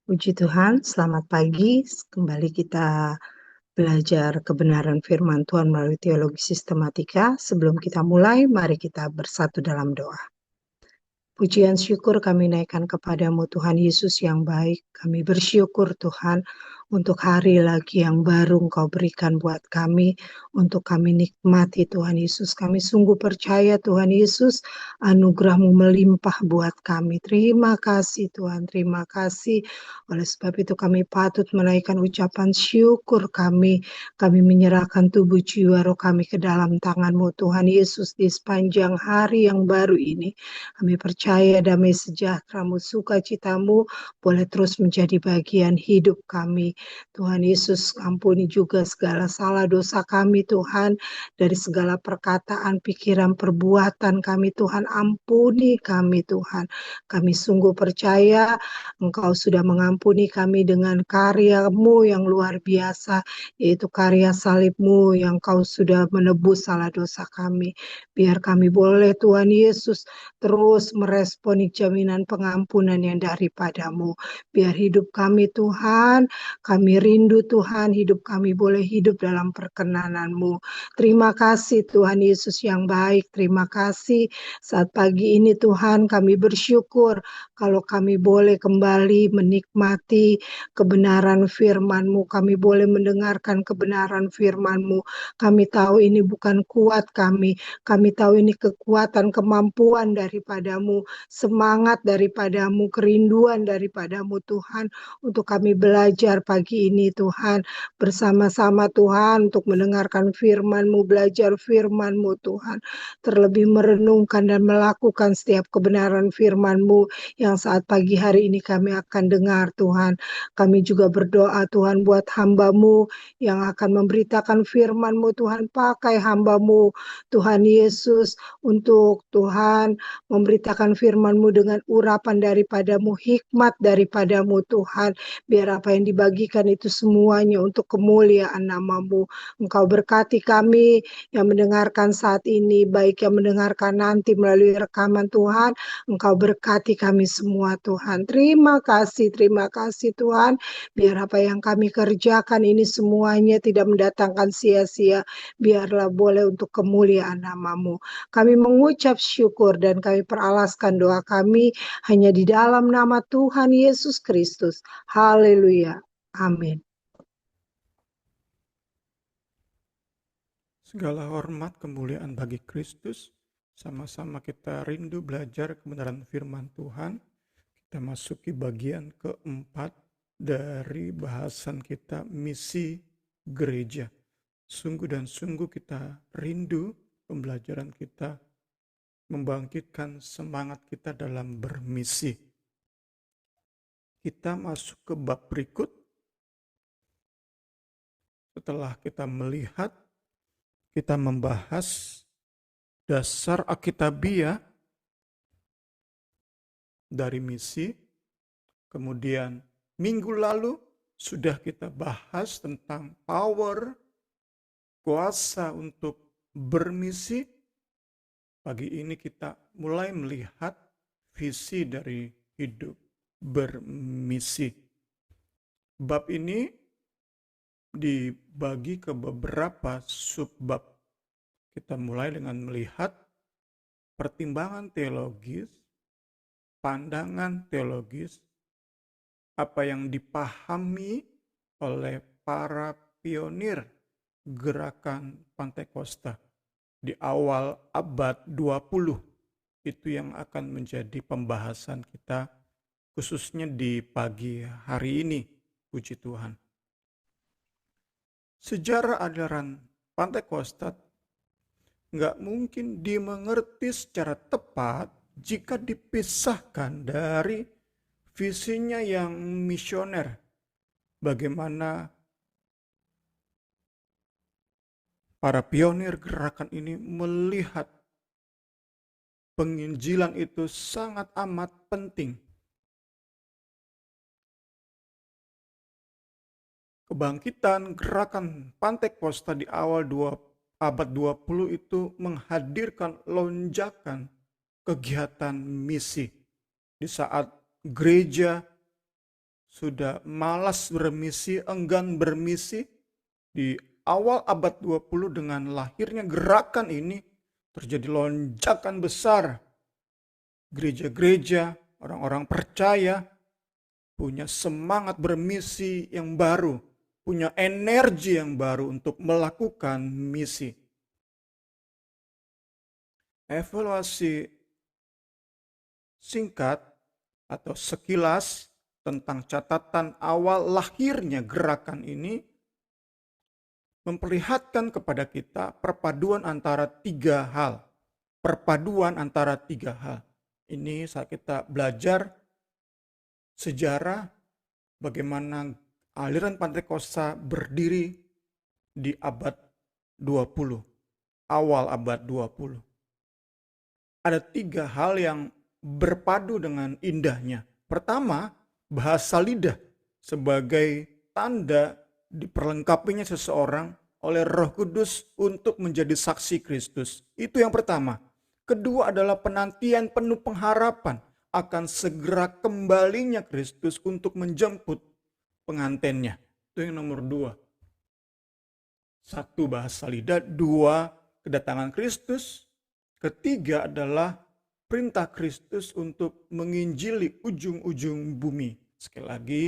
Puji Tuhan, selamat pagi. Kembali kita belajar kebenaran firman Tuhan melalui teologi sistematika. Sebelum kita mulai, mari kita bersatu dalam doa. Pujian syukur kami naikkan kepadamu Tuhan Yesus yang baik. Kami bersyukur Tuhan untuk hari lagi yang baru Engkau berikan buat kami, untuk kami nikmati Tuhan Yesus. Kami sungguh percaya Tuhan Yesus, anugerah-Mu melimpah buat kami. Terima kasih Tuhan, terima kasih. Oleh sebab itu kami patut menaikkan ucapan syukur kami. Kami menyerahkan tubuh jiwa roh kami ke dalam tangan-Mu Tuhan Yesus di sepanjang hari yang baru ini. Kami percaya damai sejahtera-Mu, sukacita-Mu boleh terus menjadi bagian hidup kami. Tuhan Yesus, ampuni juga segala salah dosa kami Tuhan, dari segala perkataan, pikiran, perbuatan kami Tuhan, ampuni kami Tuhan. Kami sungguh percaya Engkau sudah mengampuni kami dengan karya-Mu yang luar biasa, yaitu karya salib-Mu yang Kau sudah menebus salah dosa kami. Biar kami boleh Tuhan Yesus terus meresponi jaminan pengampunan yang daripada-Mu. Biar hidup kami Tuhan, kami rindu Tuhan, hidup kami boleh hidup dalam perkenan-Mu. Terima kasih Tuhan Yesus yang baik, terima kasih saat pagi ini Tuhan kami bersyukur kalau kami boleh kembali menikmati kebenaran firman-Mu, kami boleh mendengarkan kebenaran firman-Mu. Kami tahu ini bukan kuat kami tahu ini kekuatan, kemampuan daripada-Mu, semangat daripada-Mu, kerinduan daripada-Mu Tuhan, untuk kami belajar pagi ini Tuhan, bersama-sama Tuhan untuk mendengarkan firman-Mu, belajar firman-Mu Tuhan, terlebih merenungkan dan melakukan setiap kebenaran firman-Mu yang saat pagi hari ini kami akan dengar Tuhan. Kami juga berdoa Tuhan buat hamba-Mu yang akan memberitakan firman-Mu Tuhan, pakai hamba-Mu Tuhan Yesus untuk Tuhan memberitakan firman-Mu dengan urapan daripada-Mu, hikmat daripada-Mu Tuhan. Biar apa yang dibagikan itu semuanya untuk kemuliaan nama-Mu. Engkau berkati kami yang mendengarkan saat ini, baik yang mendengarkan nanti melalui rekaman Tuhan. Engkau berkati kami semua Tuhan. Terima kasih Tuhan. Biar apa yang kami kerjakan ini semuanya tidak mendatangkan sia-sia. Biarlah boleh untuk kemuliaan nama-Mu. Kami mengucap syukur dan kami peralaskan doa kami hanya di dalam nama Tuhan Yesus Kristus. Haleluya. Amin. Segala hormat kemuliaan bagi Kristus. Sama-sama kita rindu belajar kebenaran firman Tuhan. Kita masuki bagian keempat dari bahasan kita, misi gereja. Sungguh dan sungguh kita rindu pembelajaran kita membangkitkan semangat kita dalam bermisi. Kita masuk ke bab berikut. Setelah kita melihat, kita membahas dasar Alkitabiah dari misi. Kemudian minggu lalu sudah kita bahas tentang power, kuasa untuk bermisi. Pagi ini kita mulai melihat visi dari hidup bermisi. Bab ini dibagi ke beberapa subbab. Kita mulai dengan melihat pertimbangan teologis, pandangan teologis, apa yang dipahami oleh para pionir gerakan Pantekosta di awal abad 20. Itu yang akan menjadi pembahasan kita khususnya di pagi hari ini, puji Tuhan. Sejarah ajaran Pantekosta nggak mungkin dimengerti secara tepat jika dipisahkan dari visinya yang misioner. Bagaimana para pionir gerakan ini melihat penginjilan itu sangat amat penting. Kebangkitan gerakan Pantekosta di awal abad 20 itu menghadirkan lonjakan kegiatan misi. Di saat gereja sudah malas bermisi, enggan bermisi. Di awal abad 20 dengan lahirnya gerakan ini terjadi lonjakan besar. Gereja-gereja, orang-orang percaya punya semangat bermisi yang baru, punya energi yang baru untuk melakukan misi. Evaluasi singkat atau sekilas tentang catatan awal lahirnya gerakan ini memperlihatkan kepada kita perpaduan antara tiga hal. Perpaduan antara tiga hal. Ini saat kita belajar sejarah bagaimana aliran Pantekosta berdiri di abad 20, awal abad 20. Ada tiga hal yang berpadu dengan indahnya. Pertama, bahasa lidah sebagai tanda diperlengkapinya seseorang oleh Roh Kudus untuk menjadi saksi Kristus. Itu yang pertama. Kedua adalah penantian penuh pengharapan akan segera kembalinya Kristus untuk menjemput pengantinnya. Itu yang nomor dua. Satu, bahasa lidah. Dua, kedatangan Kristus. Ketiga adalah perintah Kristus untuk menginjili ujung-ujung bumi. Sekali lagi,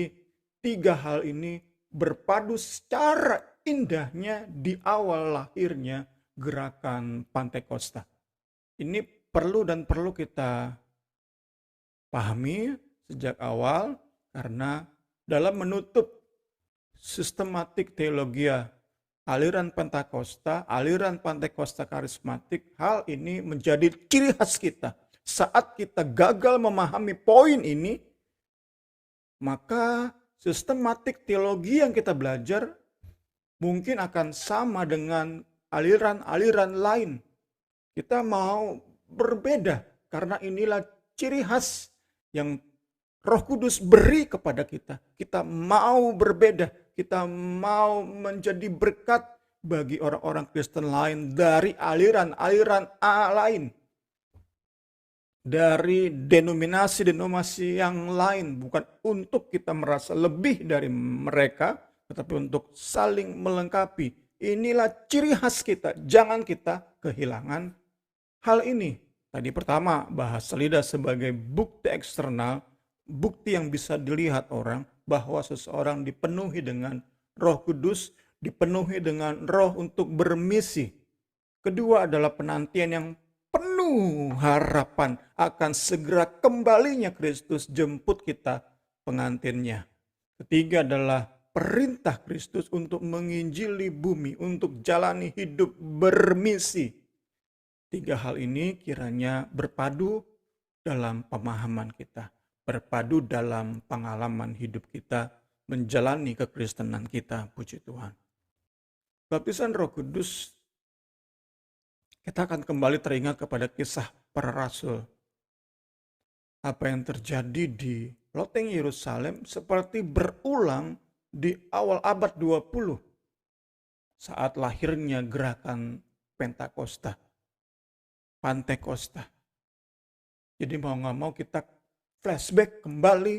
tiga hal ini berpadu secara indahnya di awal lahirnya gerakan Pantekosta. Ini perlu kita pahami sejak awal, karena dalam menutup sistematik teologia aliran Pentakosta, aliran Pantekosta karismatik, hal ini menjadi ciri khas kita. Saat kita gagal memahami poin ini, maka sistematik teologi yang kita belajar mungkin akan sama dengan aliran-aliran lain. Kita mau berbeda karena inilah ciri khas yang Roh Kudus beri kepada kita. Kita mau berbeda, kita mau menjadi berkat bagi orang-orang Kristen lain dari aliran-aliran lain. Dari denominasi-denominasi yang lain. Bukan untuk kita merasa lebih dari mereka, tetapi untuk saling melengkapi. Inilah ciri khas kita. Jangan kita kehilangan hal ini. Tadi pertama, bahasa lidah sebagai bukti eksternal, bukti yang bisa dilihat orang bahwa seseorang dipenuhi dengan Roh Kudus, dipenuhi dengan roh untuk bermisi. Kedua adalah penantian yang penuh harapan akan segera kembalinya Kristus jemput kita pengantinnya. Ketiga adalah perintah Kristus untuk menginjili bumi, untuk jalani hidup bermisi. Tiga hal ini kiranya berpadu dalam pemahaman kita, berpadu dalam pengalaman hidup kita, menjalani kekristenan kita, puji Tuhan. Baptisan Roh Kudus, kita akan kembali teringat kepada kisah para rasul. Apa yang terjadi di loteng Yerusalem seperti berulang di awal abad 20 saat lahirnya gerakan Pantekosta. Jadi mau gak mau kita flashback kembali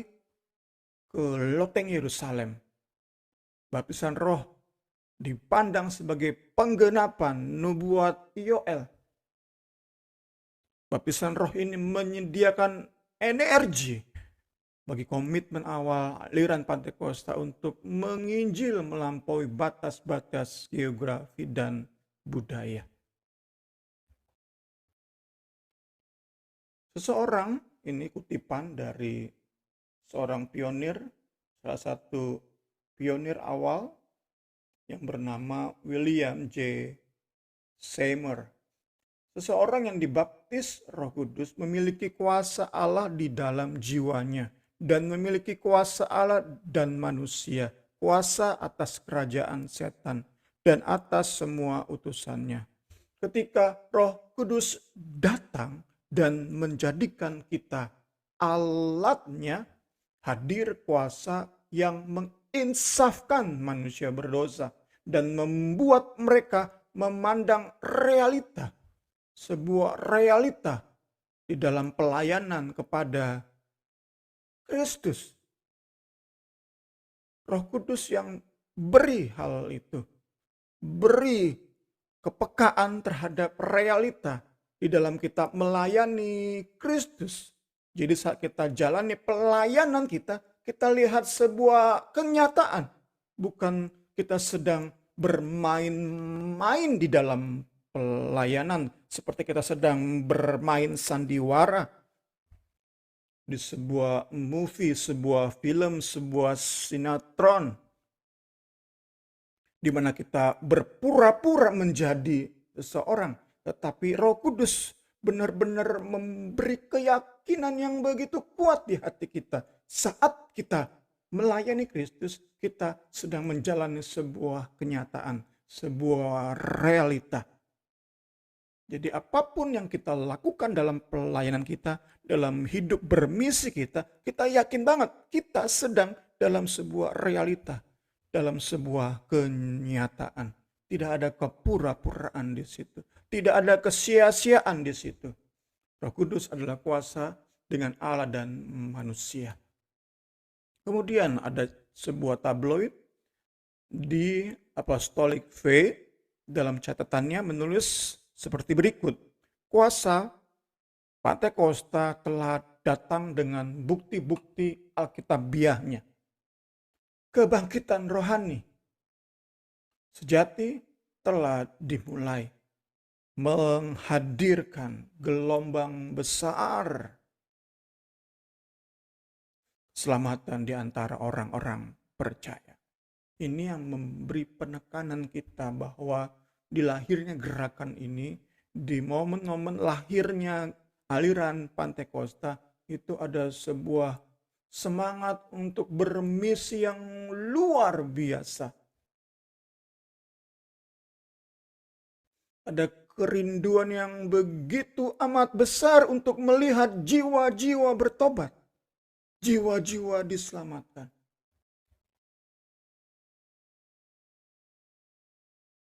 ke loteng Yerusalem. Baptisan Roh dipandang sebagai penggenapan nubuat Yoel. Baptisan Roh ini menyediakan energi bagi komitmen awal aliran Pantekosta untuk menginjil melampaui batas-batas geografi dan budaya. Seseorang, ini kutipan dari seorang pionir, salah satu pionir awal yang bernama William J. Seymour. Seseorang yang dibaptis Roh Kudus memiliki kuasa Allah di dalam jiwanya dan memiliki kuasa Allah dan manusia, kuasa atas kerajaan setan dan atas semua utusannya. Ketika Roh Kudus datang dan menjadikan kita alatnya, hadir kuasa yang menginsafkan manusia berdosa dan membuat mereka memandang realita, sebuah realita di dalam pelayanan kepada Kristus. Roh Kudus yang beri hal itu. Beri kepekaan terhadap realita di dalam kita melayani Kristus. Jadi saat kita jalani pelayanan kita lihat sebuah kenyataan. Bukan kita sedang bermain-main di dalam pelayanan. Seperti kita sedang bermain sandiwara di sebuah movie, sebuah film, sebuah sinetron, di mana kita berpura-pura menjadi seseorang, tetapi Roh Kudus benar-benar memberi keyakinan yang begitu kuat di hati kita. Saat kita melayani Kristus, kita sedang menjalani sebuah kenyataan, sebuah realita. Jadi apapun yang kita lakukan dalam pelayanan kita, dalam hidup bermisi kita yakin banget kita sedang dalam sebuah realita, dalam sebuah kenyataan. Tidak ada kepura-puraan di situ. Tidak ada kesia-siaan di situ. Roh Kudus adalah kuasa dengan Allah dan manusia. Kemudian ada sebuah tabloid di Apostolic Faith, dalam catatannya menulis seperti berikut. Kuasa Pentakosta telah datang dengan bukti-bukti alkitabiahnya. Kebangkitan rohani sejati telah dimulai, menghadirkan gelombang besar keselamatan di antara orang-orang percaya. Ini yang memberi penekanan kita bahwa di lahirnya gerakan ini, di momen-momen lahirnya aliran Pentakosta, itu ada sebuah semangat untuk bermisi yang luar biasa. Ada kerinduan yang begitu amat besar untuk melihat jiwa-jiwa bertobat, jiwa-jiwa diselamatkan.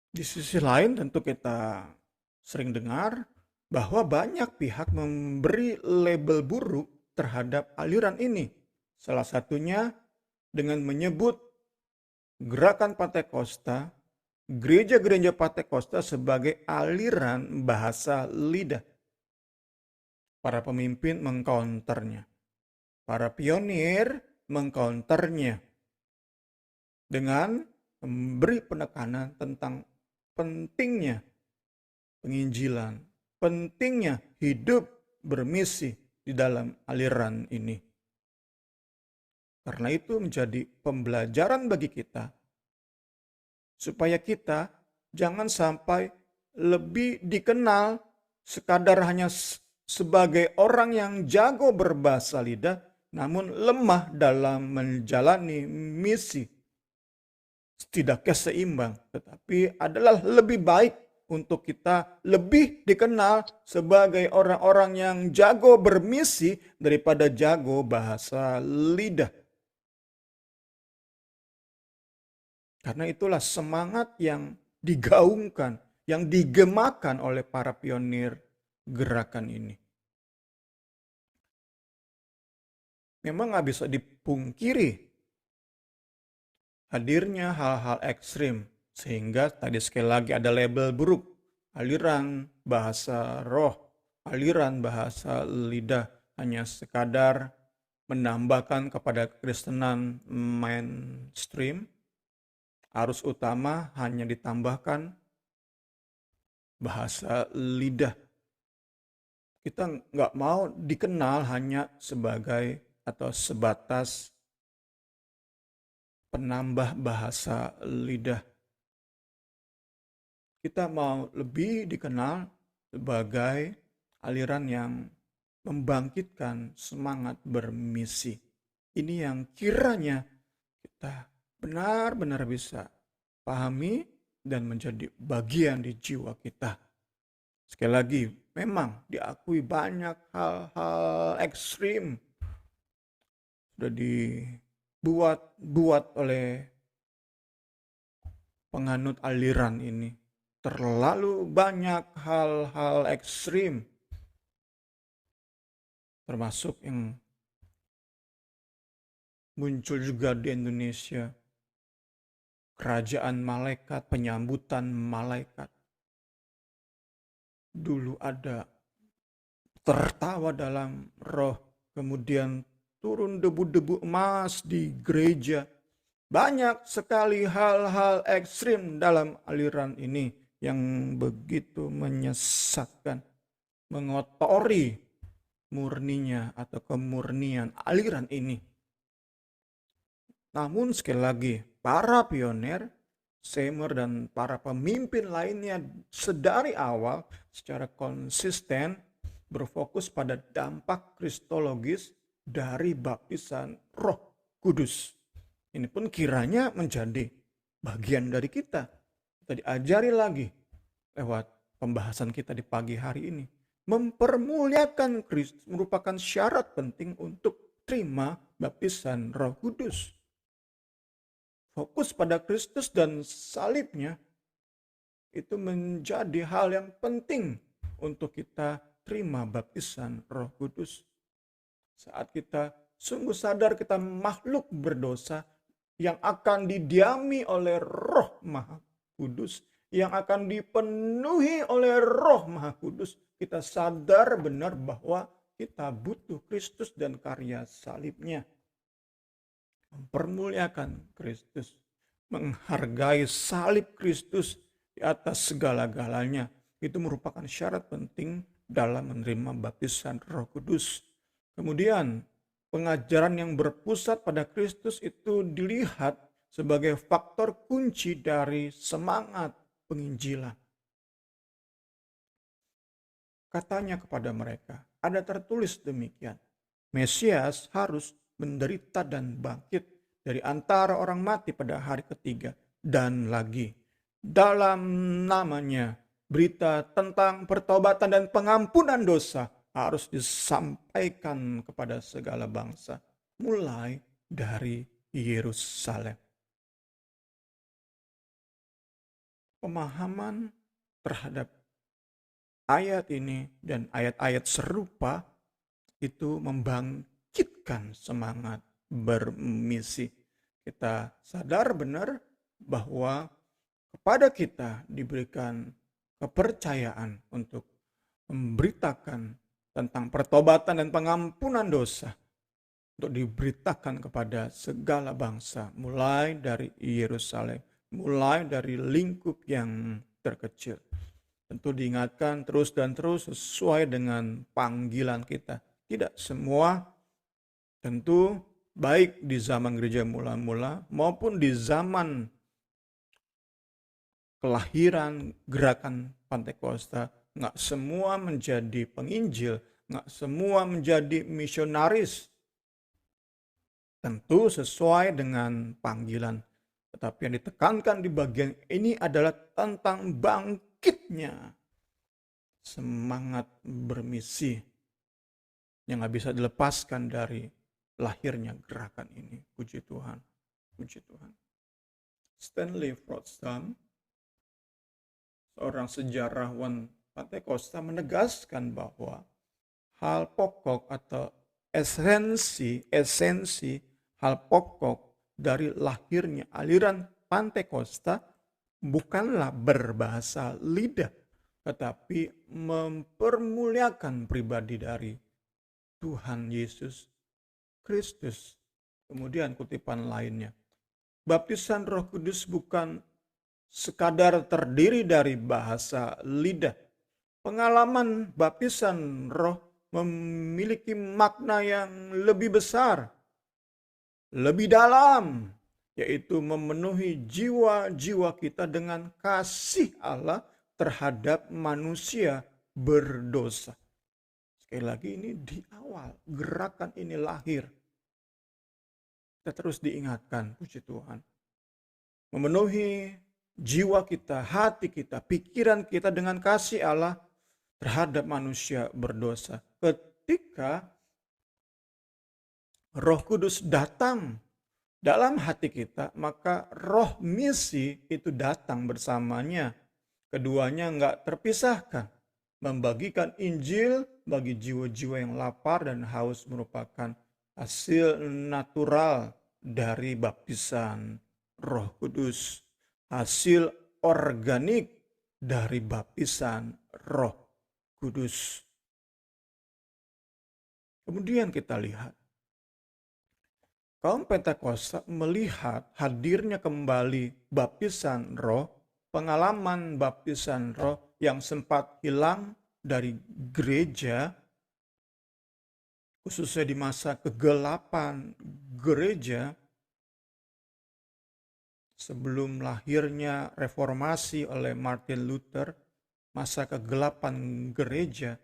Di sisi lain tentu kita sering dengar bahwa banyak pihak memberi label buruk terhadap aliran ini. Salah satunya dengan menyebut gerakan Pentakosta, gereja-gereja Pentakosta sebagai aliran bahasa lidah. Para pemimpin mengcounternya. Para pionir mengcounternya dengan memberi penekanan tentang pentingnya penginjilan, pentingnya hidup bermisi di dalam aliran ini. Karena itu menjadi pembelajaran bagi kita, supaya kita jangan sampai lebih dikenal sekadar hanya sebagai orang yang jago berbahasa lidah, namun lemah dalam menjalani misi. Setidaknya seimbang, tetapi adalah lebih baik untuk kita lebih dikenal sebagai orang-orang yang jago bermisi daripada jago bahasa lidah. Karena itulah semangat yang digaungkan, yang digemakan oleh para pionir gerakan ini. Memang nggak bisa dipungkiri hadirnya hal-hal ekstrim, sehingga tadi sekali lagi ada label buruk, aliran bahasa roh, aliran bahasa lidah, hanya sekadar menambahkan kepada kekristenan mainstream. Arus utama hanya ditambahkan bahasa lidah. Kita nggak mau dikenal hanya sebagai atau sebatas penambah bahasa lidah. Kita mau lebih dikenal sebagai aliran yang membangkitkan semangat bermisi. Ini yang kiranya kita benar-benar bisa pahami dan menjadi bagian di jiwa kita. Sekali lagi, memang diakui banyak hal-hal ekstrim sudah dibuat oleh penganut aliran ini. Terlalu banyak hal-hal ekstrim, termasuk yang muncul juga di Indonesia. Kerajaan malaikat, penyambutan malaikat. Dulu ada tertawa dalam roh, kemudian turun debu-debu emas di gereja. Banyak sekali hal-hal ekstrim dalam aliran ini yang begitu menyesatkan, mengotori murninya atau kemurnian aliran ini. Namun sekali lagi, para pioner, Seymour dan para pemimpin lainnya sedari awal secara konsisten berfokus pada dampak kristologis dari baptisan Roh Kudus. Ini pun kiranya menjadi bagian dari kita. Kita diajari lagi lewat pembahasan kita di pagi hari ini. Mempermuliakan Kristus merupakan syarat penting untuk terima baptisan Roh Kudus. Fokus pada Kristus dan salibnya itu menjadi hal yang penting untuk kita terima baptisan Roh Kudus. Saat kita sungguh sadar kita makhluk berdosa yang akan didiami oleh Roh Maha Kudus, yang akan dipenuhi oleh Roh Maha Kudus, kita sadar benar bahwa kita butuh Kristus dan karya salibnya. Mempermuliakan Kristus, menghargai salib Kristus di atas segala-galanya, itu merupakan syarat penting dalam menerima baptisan Roh Kudus. Kemudian pengajaran yang berpusat pada Kristus itu dilihat sebagai faktor kunci dari semangat penginjilan. Katanya kepada mereka, ada tertulis demikian, Mesias harus menderita dan bangkit dari antara orang mati pada hari ketiga. Dan lagi, dalam namanya berita tentang pertobatan dan pengampunan dosa harus disampaikan kepada segala bangsa, mulai dari Yerusalem. Pemahaman terhadap ayat ini dan ayat-ayat serupa itu membangkitkan semangat bermisi. Kita sadar benar bahwa kepada kita diberikan kepercayaan untuk memberitakan tentang pertobatan dan pengampunan dosa, untuk diberitakan kepada segala bangsa, mulai dari Yerusalem, mulai dari lingkup yang terkecil. Tentu diingatkan terus dan terus sesuai dengan panggilan kita. Tidak semua, tentu baik di zaman gereja mula-mula maupun di zaman kelahiran gerakan Pantekosta, nggak semua menjadi penginjil, nggak semua menjadi misionaris. Tentu sesuai dengan panggilan. Tetapi yang ditekankan di bagian ini adalah tentang bangkitnya semangat bermisi yang gak bisa dilepaskan dari lahirnya gerakan ini. Puji Tuhan. Puji Tuhan. Stanley Frodsham, seorang sejarawan Pantekosta, menegaskan bahwa hal pokok atau esensi hal pokok dari lahirnya aliran Pantekosta bukanlah berbahasa lidah, tetapi mempermuliakan pribadi dari Tuhan Yesus Kristus. Kemudian kutipan lainnya, baptisan Roh Kudus bukan sekadar terdiri dari bahasa lidah. Pengalaman baptisan Roh memiliki makna yang lebih besar, lebih dalam, yaitu memenuhi jiwa-jiwa kita dengan kasih Allah terhadap manusia berdosa. Sekali lagi, ini di awal gerakan ini lahir. Kita terus diingatkan, puji Tuhan. Memenuhi jiwa kita, hati kita, pikiran kita dengan kasih Allah terhadap manusia berdosa. Ketika Roh Kudus datang dalam hati kita, maka roh misi itu datang bersamanya. Keduanya enggak terpisahkan. Membagikan Injil bagi jiwa-jiwa yang lapar dan haus merupakan hasil natural dari baptisan Roh Kudus, hasil organik dari baptisan Roh Kudus. Kemudian kita lihat, kaum Pentakosta melihat hadirnya kembali baptisan Roh, pengalaman baptisan Roh yang sempat hilang dari gereja, khususnya di masa kegelapan gereja, sebelum lahirnya reformasi oleh Martin Luther, masa kegelapan gereja,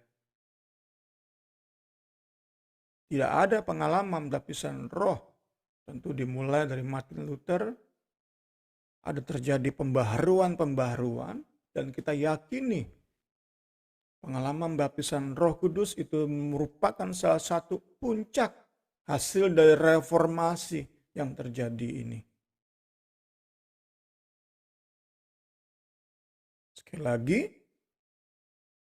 tidak ada pengalaman baptisan Roh. Tentu dimulai dari Martin Luther, ada terjadi pembaharuan, dan kita yakini pengalaman baptisan Roh Kudus itu merupakan salah satu puncak hasil dari reformasi yang terjadi ini. Sekali lagi,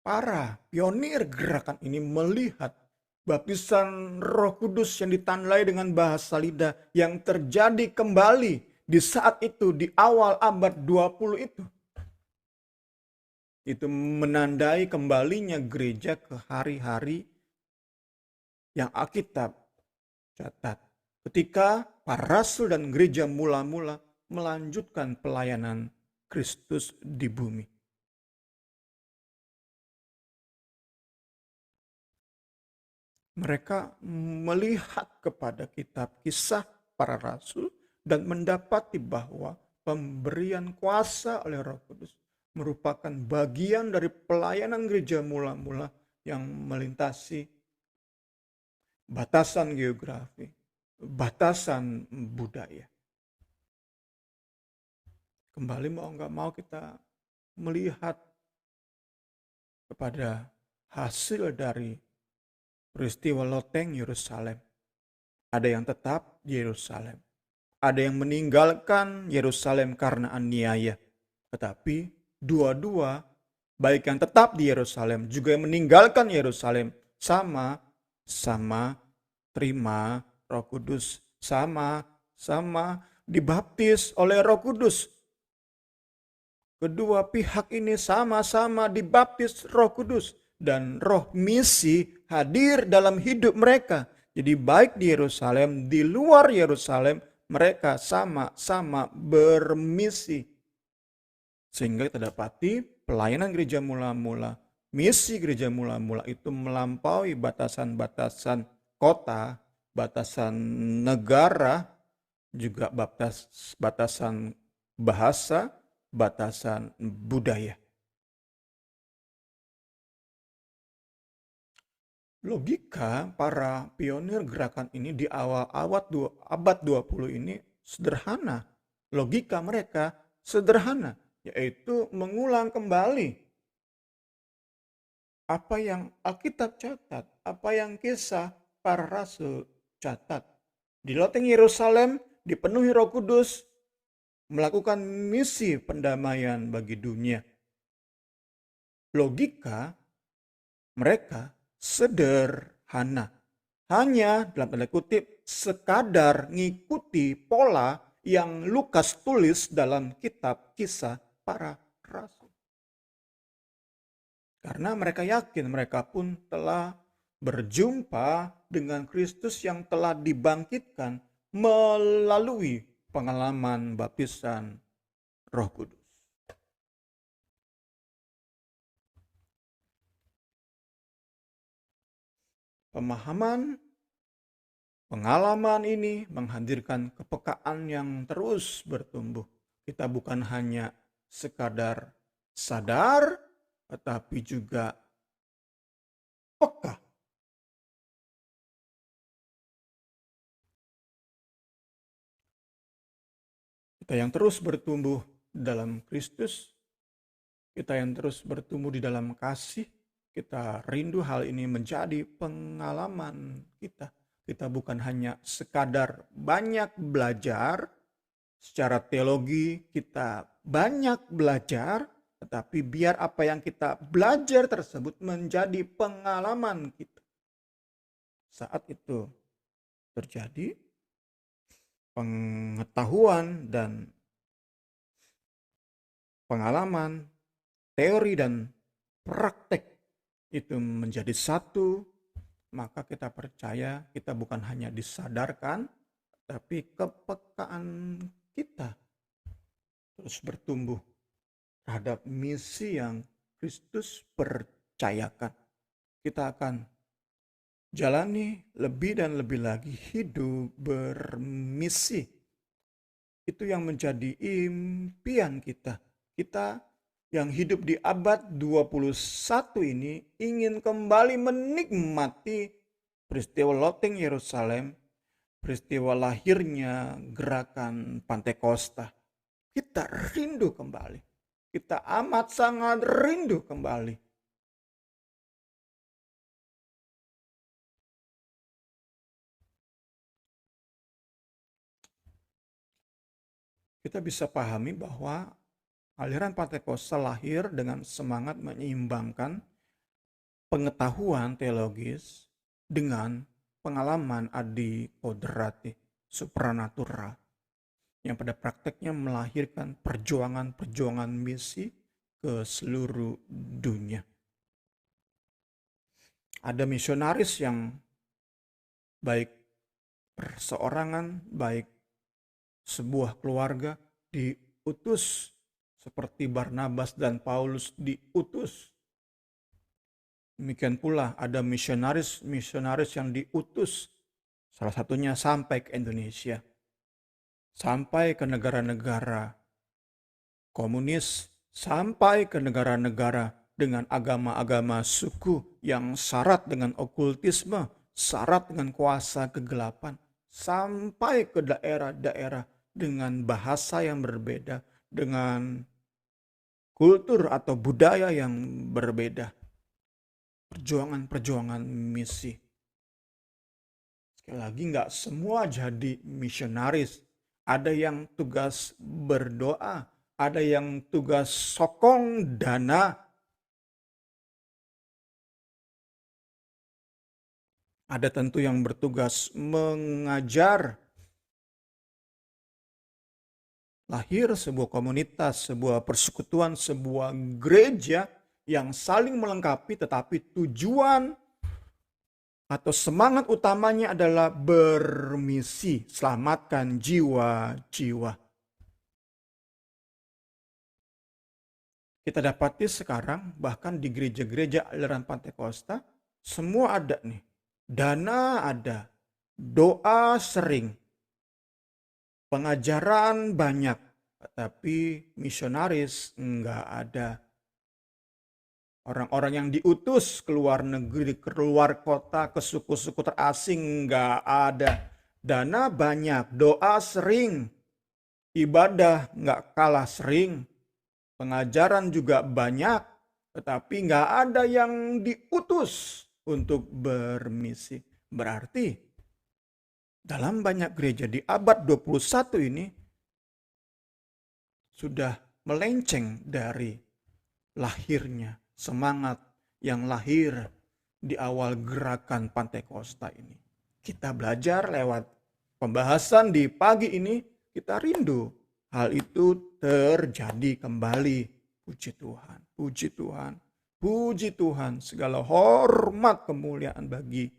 para pionir gerakan ini melihat baptisan Roh Kudus yang ditandai dengan bahasa lidah yang terjadi kembali di saat itu, di awal abad 20 itu. Itu menandai kembalinya gereja ke hari-hari yang Alkitab catat. Ketika para rasul dan gereja mula-mula melanjutkan pelayanan Kristus di bumi. Mereka melihat kepada kitab Kisah para Rasul dan mendapati bahwa pemberian kuasa oleh Roh Kudus merupakan bagian dari pelayanan gereja mula-mula yang melintasi batasan geografi, batasan budaya. Kembali mau nggak mau kita melihat kepada hasil dari peristiwa loteng Yerusalem. Ada yang tetap di Yerusalem. Ada yang meninggalkan Yerusalem karena aniaya. Tetapi dua-dua, baik yang tetap di Yerusalem juga yang meninggalkan Yerusalem, sama-sama terima Roh Kudus, sama-sama dibaptis oleh Roh Kudus. Kedua pihak ini sama-sama dibaptis Roh Kudus. Dan roh misi hadir dalam hidup mereka. Jadi baik di Yerusalem, di luar Yerusalem, mereka sama-sama bermisi. Sehingga kita dapati pelayanan gereja mula-mula, misi gereja mula-mula itu melampaui batasan-batasan kota, batasan negara, juga batasan bahasa, batasan budaya. Logika para pionir gerakan ini di awal abad 20 ini sederhana. Logika mereka sederhana, yaitu mengulang kembali apa yang Alkitab catat, apa yang Kisah para Rasul catat. Di loteng Yerusalem dipenuhi Roh Kudus, melakukan misi pendamaian bagi dunia. Logika mereka sederhana. Hanya dalam tanda kutip sekadar ngikuti pola yang Lukas tulis dalam kitab Kisah para Rasul. Karena mereka yakin mereka pun telah berjumpa dengan Kristus yang telah dibangkitkan melalui pengalaman baptisan Roh Kudus. Pengalaman ini menghadirkan kepekaan yang terus bertumbuh. Kita bukan hanya sekadar sadar, tetapi juga peka. Kita yang terus bertumbuh dalam Kristus, kita yang terus bertumbuh di dalam kasih, kita rindu hal ini menjadi pengalaman kita. Kita bukan hanya sekadar banyak belajar, secara teologi kita banyak belajar, tetapi biar apa yang kita belajar tersebut menjadi pengalaman kita. Saat itu terjadi, pengetahuan dan pengalaman, teori dan praktek itu menjadi satu, maka kita percaya kita bukan hanya disadarkan, tapi kepekaan kita terus bertumbuh terhadap misi yang Kristus percayakan. Kita akan jalani lebih dan lebih lagi hidup bermisi. Itu yang menjadi impian kita. Kita yang hidup di abad 21 ini ingin kembali menikmati peristiwa loteng Yerusalem, peristiwa lahirnya gerakan Pantekosta. Kita rindu kembali. Kita amat sangat rindu kembali. Kita bisa pahami bahwa aliran Pantekosta lahir dengan semangat menyeimbangkan pengetahuan teologis dengan pengalaman adikodrati supranatural yang pada prakteknya melahirkan perjuangan-perjuangan misi ke seluruh dunia. Ada misionaris yang baik perseorangan, baik sebuah keluarga diutus seperti Barnabas dan Paulus diutus. Demikian pula ada misionaris yang diutus, salah satunya sampai ke Indonesia, sampai ke negara-negara komunis, sampai ke negara-negara dengan agama-agama suku yang syarat dengan okultisme, syarat dengan kuasa kegelapan, sampai ke daerah-daerah dengan bahasa yang berbeda, dengan kultur atau budaya yang berbeda. Perjuangan-perjuangan misi. Sekali lagi, nggak semua jadi misionaris. Ada yang tugas berdoa, ada yang tugas sokong dana, ada tentu yang bertugas mengajar. Lahir sebuah komunitas, sebuah persekutuan, sebuah gereja yang saling melengkapi, tetapi tujuan atau semangat utamanya adalah bermisi, selamatkan jiwa-jiwa. Kita dapati sekarang bahkan di gereja-gereja aliran Pantekosta semua ada nih. Dana ada, doa sering, pengajaran banyak, tapi misionaris enggak ada. Orang-orang yang diutus ke luar negeri, ke luar kota, ke suku-suku terasing enggak ada. Dana banyak, doa sering, ibadah enggak kalah sering, pengajaran juga banyak, tetapi enggak ada yang diutus untuk bermisi. Berarti dalam banyak gereja di abad 21 ini sudah melenceng dari lahirnya semangat yang lahir di awal gerakan Pantekosta ini. Kita belajar lewat pembahasan di pagi ini, kita rindu hal itu terjadi kembali. Puji Tuhan, puji Tuhan, puji Tuhan. Segala hormat kemuliaan bagi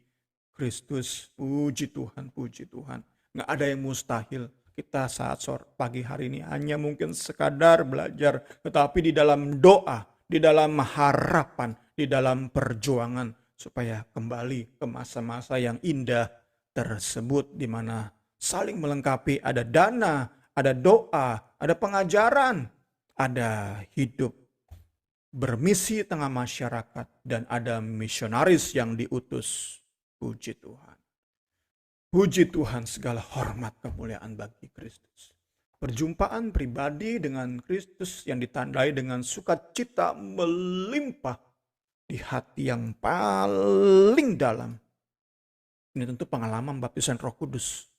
Kristus. Puji Tuhan, puji Tuhan. Nggak ada yang mustahil. Kita saat pagi hari ini hanya mungkin sekadar belajar, tetapi di dalam doa, di dalam harapan, di dalam perjuangan supaya kembali ke masa-masa yang indah tersebut di mana saling melengkapi, ada dana, ada doa, ada pengajaran, ada hidup bermisi tengah masyarakat, dan ada misionaris yang diutus. Puji Tuhan. Puji Tuhan, segala hormat kemuliaan bagi Kristus. Perjumpaan pribadi dengan Kristus yang ditandai dengan sukacita melimpah di hati yang paling dalam. Ini tentu pengalaman baptisan Roh Kudus.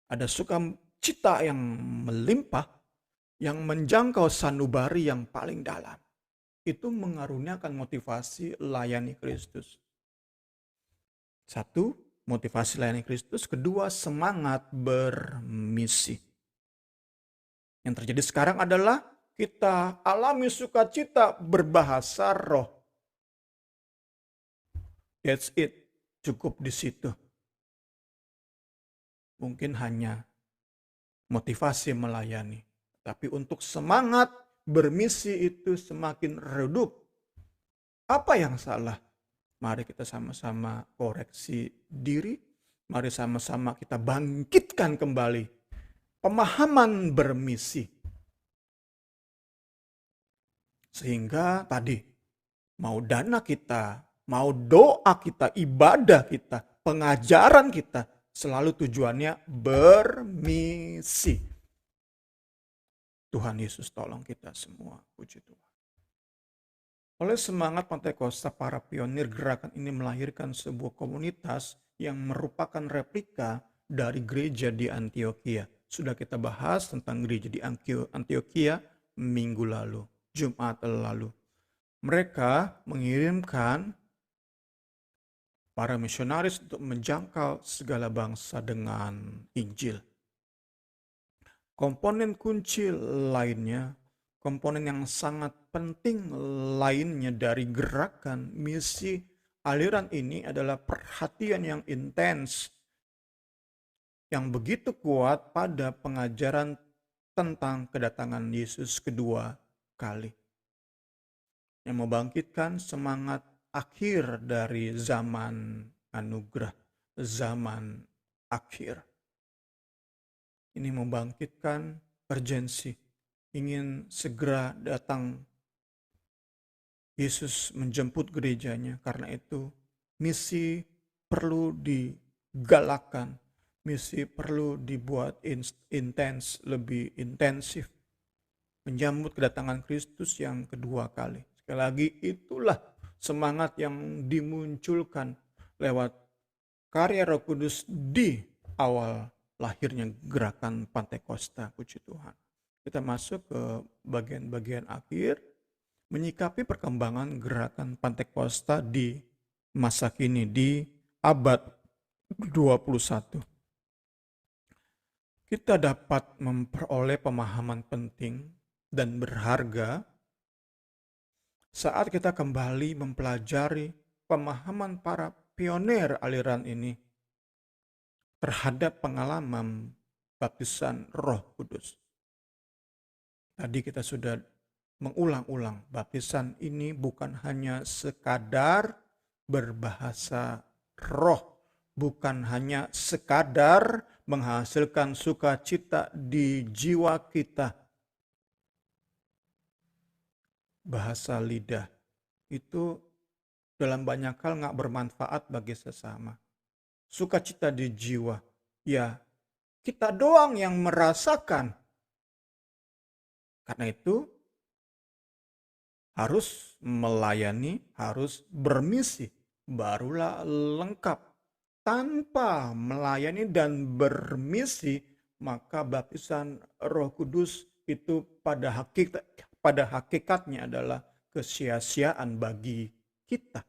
Ada sukacita yang melimpah, yang menjangkau sanubari yang paling dalam. Itu mengaruniakan motivasi layani Kristus. Satu, motivasi layani Kristus. Kedua, semangat bermisi. Yang terjadi sekarang adalah kita alami sukacita berbahasa roh. That's it. Cukup di situ. Mungkin hanya motivasi melayani. Tapi untuk semangat bermisi itu semakin redup. Apa yang salah? Mari kita sama-sama koreksi diri. Mari sama-sama kita bangkitkan kembali pemahaman bermisi. Sehingga tadi, mau dana kita, mau doa kita, ibadah kita, pengajaran kita, selalu tujuannya bermisi. Tuhan Yesus tolong kita semua, puji Tuhan. Oleh semangat Pentakosta, para pionir gerakan ini melahirkan sebuah komunitas yang merupakan replika dari gereja di Antioquia. Sudah kita bahas tentang gereja di Antioquia minggu lalu, Jumat lalu. Mereka mengirimkan para misionaris untuk menjangkau segala bangsa dengan Injil. Komponen kunci lainnya, komponen yang sangat penting lainnya dari gerakan misi aliran ini adalah perhatian yang intens, yang begitu kuat pada pengajaran tentang kedatangan Yesus kedua kali. Yang membangkitkan semangat akhir dari zaman anugerah, zaman akhir. Ini membangkitkan urgensi, ingin segera datang Yesus menjemput gerejanya. Karena itu misi perlu digalakkan, misi perlu dibuat intens, lebih intensif. Menyambut kedatangan Kristus yang kedua kali. Sekali lagi, itulah semangat yang dimunculkan lewat karya Roh Kudus di awal lahirnya gerakan Pentakosta, puji Tuhan. Kita masuk ke bagian-bagian akhir, menyikapi perkembangan gerakan Pentakosta di masa kini, di abad 21. Kita dapat memperoleh pemahaman penting dan berharga saat kita kembali mempelajari pemahaman para pionir aliran ini terhadap pengalaman baptisan Roh Kudus. Tadi kita sudah mengulang-ulang, baptisan ini bukan hanya sekadar berbahasa roh, bukan hanya sekadar menghasilkan sukacita di jiwa kita. Bahasa lidah itu dalam banyak hal gak bermanfaat bagi sesama. Sukacita di jiwa, ya kita doang yang merasakan. Karena itu harus melayani, harus bermisi, barulah lengkap. Tanpa melayani dan bermisi, maka baptisan Roh Kudus itu pada hakikatnya adalah kesia-siaan bagi kita.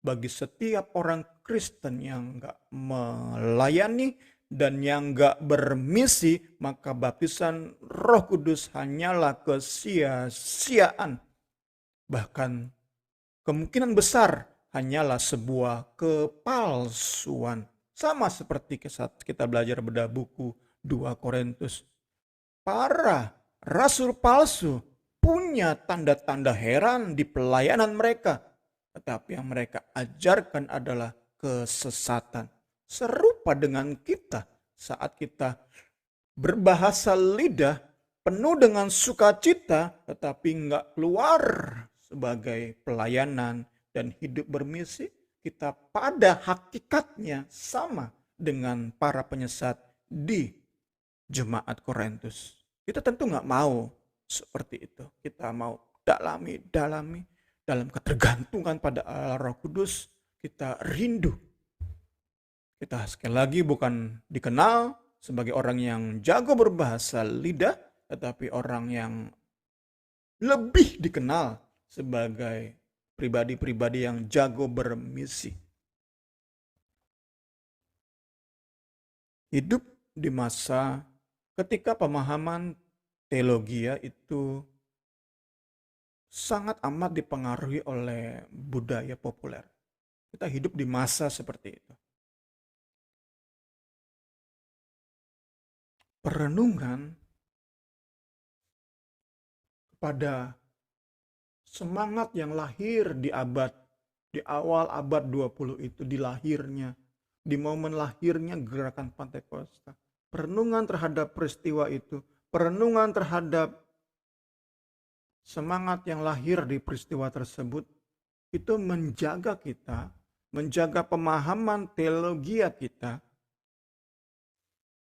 Bagi setiap orang Kristen yang gak melayani dan yang gak bermisi, maka baptisan Roh Kudus hanyalah kesia-siaan. Bahkan kemungkinan besar hanyalah sebuah kepalsuan. Sama seperti saat kita belajar bedah buku 2 Korintus. Para rasul palsu punya tanda-tanda heran di pelayanan mereka. Tetapi yang mereka ajarkan adalah kesesatan. Serupa dengan kita saat kita berbahasa lidah penuh dengan sukacita tetapi enggak keluar sebagai pelayanan dan hidup bermisi, kita pada hakikatnya sama dengan para penyesat di jemaat Korintus. Kita tentu enggak mau seperti itu. Kita mau dalami dalam ketergantungan pada Allah Roh Kudus, kita rindu. Kita sekali lagi bukan dikenal sebagai orang yang jago berbahasa lidah, tetapi orang yang lebih dikenal sebagai pribadi-pribadi yang jago bermisi. hidup di masa ketika pemahaman teologia itu sangat amat dipengaruhi oleh budaya populer. Kita hidup di masa seperti itu. Perenungan pada semangat yang lahir di awal abad 20 itu, di momen lahirnya gerakan Pentakosta. Perenungan terhadap peristiwa itu, perenungan terhadap semangat yang lahir di peristiwa tersebut, itu menjaga kita, menjaga pemahaman teologi kita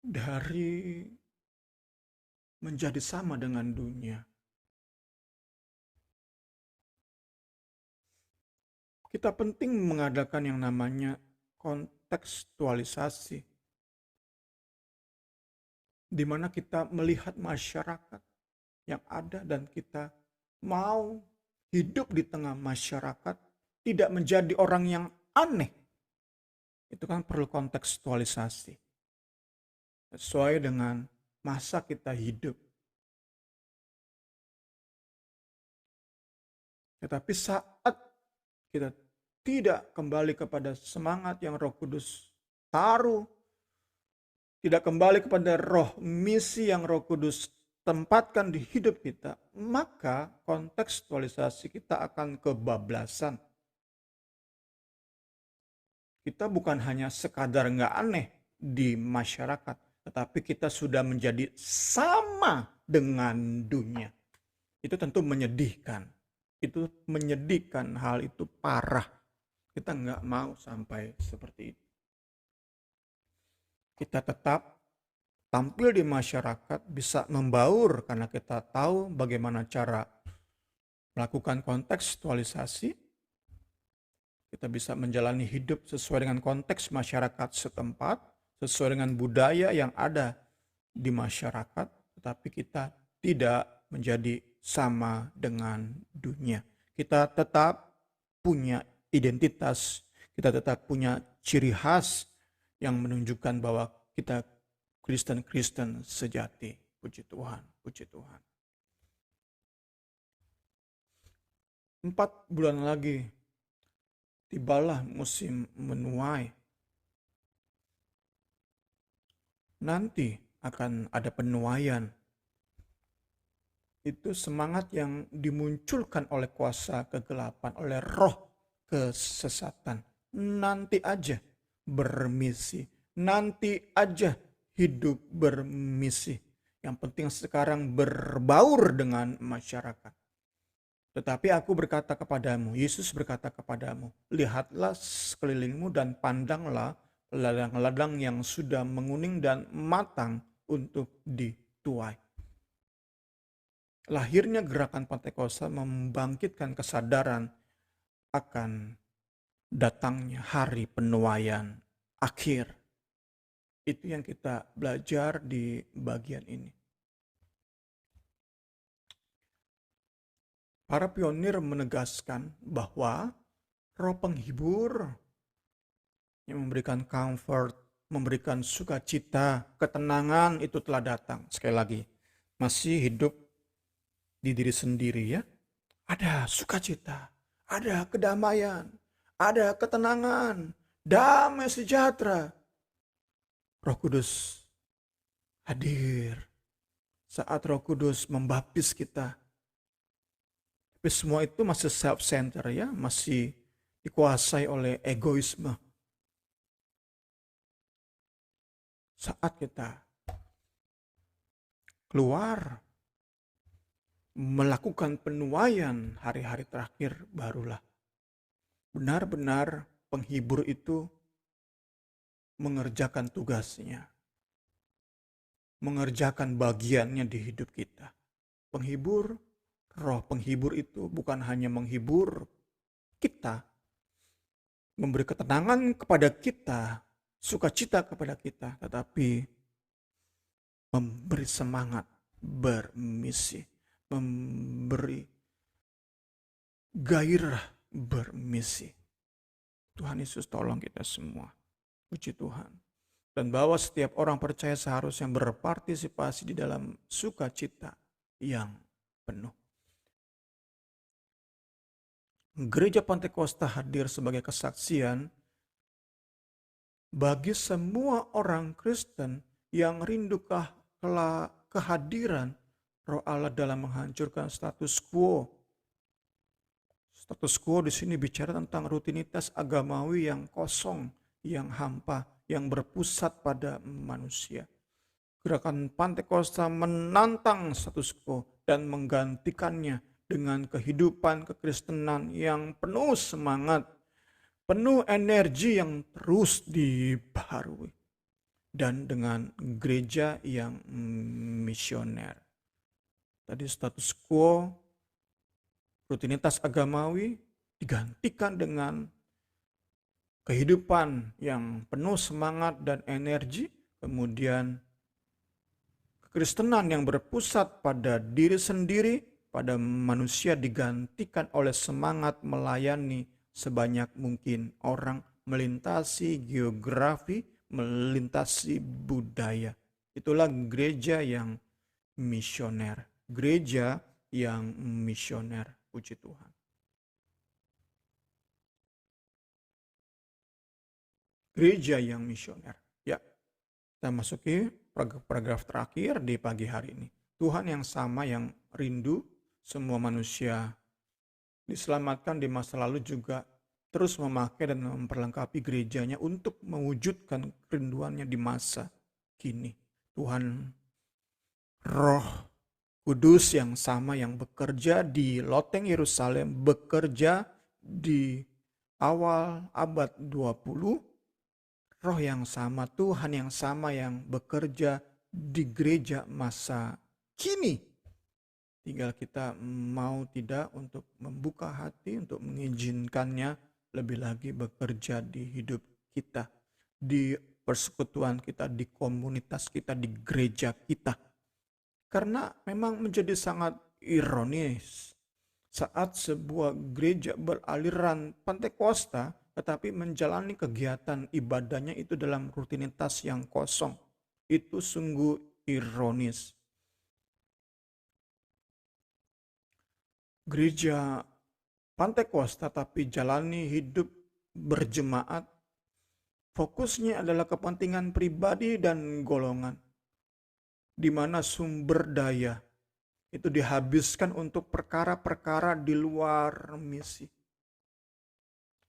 dari menjadi sama dengan dunia. Kita penting mengadakan yang namanya kontekstualisasi, di mana kita melihat masyarakat yang ada dan kita mau hidup di tengah masyarakat, tidak menjadi orang yang aneh. Itu kan perlu kontekstualisasi. Sesuai dengan masa kita hidup. Tetapi saat kita tidak kembali kepada semangat yang Roh Kudus taruh, tidak kembali kepada roh misi yang Roh Kudus tempatkan di hidup kita, maka kontekstualisasi kita akan kebablasan. Kita bukan hanya sekadar nggak aneh di masyarakat, tetapi kita sudah menjadi sama dengan dunia. Itu tentu menyedihkan. Itu menyedihkan, hal itu parah. Kita nggak mau sampai seperti itu. Kita tetap tampil di masyarakat, bisa membaur karena kita tahu bagaimana cara melakukan kontekstualisasi. Kita bisa menjalani hidup sesuai dengan konteks masyarakat setempat, sesuai dengan budaya yang ada di masyarakat, tetapi kita tidak menjadi sama dengan dunia. Kita tetap punya identitas, kita tetap punya ciri khas yang menunjukkan bahwa kita Kristen-Kristen sejati. Puji Tuhan, puji Tuhan. 4 bulan lagi, tibalah musim menuai. Nanti akan ada penuaian. Itu semangat yang dimunculkan oleh kuasa kegelapan, oleh roh kesesatan. Nanti aja bermisi, nanti aja hidup bermisi. Yang penting sekarang berbaur dengan masyarakat. Tetapi aku berkata kepadamu, Yesus berkata kepadamu, lihatlah sekelilingmu dan pandanglah ladang-ladang yang sudah menguning dan matang untuk dituai. Lahirnya gerakan Pentakosta membangkitkan kesadaran akan datangnya hari penuaian akhir. Itu yang kita belajar di bagian ini. Para pionir menegaskan bahwa roh penghibur yang memberikan comfort, memberikan sukacita, ketenangan itu telah datang. Sekali lagi, masih hidup di diri sendiri ya. Ada sukacita, ada kedamaian, ada ketenangan, damai sejahtera. Roh Kudus hadir saat Roh Kudus membaptis kita. Tapi semua itu masih self-centered ya, masih dikuasai oleh egoisme. Saat kita keluar melakukan penuaian hari-hari terakhir, barulah benar-benar penghibur itu mengerjakan tugasnya, mengerjakan bagiannya di hidup kita. Penghibur, roh penghibur itu bukan hanya menghibur kita, memberi ketenangan kepada kita, sukacita kepada kita, tetapi memberi semangat bermisi, memberi gairah bermisi. Tuhan Yesus tolong kita semua. Puji Tuhan. dan bahwa setiap orang percaya seharusnya berpartisipasi di dalam sukacita yang penuh. Gereja Pantekosta hadir sebagai kesaksian bagi semua orang Kristen yang rindu kehadiran Roh Allah dalam menghancurkan status quo. Status quo di sini bicara tentang rutinitas agamawi yang kosong, yang hampa, yang berpusat pada manusia. Gerakan Pantekosta menantang status quo dan menggantikannya dengan kehidupan kekristenan yang penuh semangat, penuh energi yang terus dibaharui, dan dengan gereja yang misioner. Tadi status quo, rutinitas agamawi digantikan dengan kehidupan yang penuh semangat dan energi, kemudian kekristenan yang berpusat pada diri sendiri, pada manusia digantikan oleh semangat melayani sebanyak mungkin orang, melintasi geografi, melintasi budaya. Itulah gereja yang misioner. Gereja yang misioner. Puji Tuhan. Gereja yang misioner. Ya, kita masuki paragraf terakhir di pagi hari ini. Tuhan yang sama yang rindu semua manusia diselamatkan di masa lalu juga terus memakai dan memperlengkapi gerejanya untuk mewujudkan kerinduannya di masa kini. Tuhan Roh Kudus yang sama yang bekerja di loteng Yerusalem, bekerja di awal abad 20, Roh yang sama, Tuhan yang sama yang bekerja di gereja masa kini. Tinggal kita mau tidak untuk membuka hati, untuk mengizinkannya lebih lagi bekerja di hidup kita, di persekutuan kita, di komunitas kita, di gereja kita. Karena memang menjadi sangat ironis saat sebuah gereja beraliran Pantekosta tetapi menjalani kegiatan ibadahnya itu dalam rutinitas yang kosong. Itu sungguh ironis. Gereja Pantekosta tapi jalani hidup berjemaat, fokusnya adalah kepentingan pribadi dan golongan, di mana sumber daya itu dihabiskan untuk perkara-perkara di luar misi.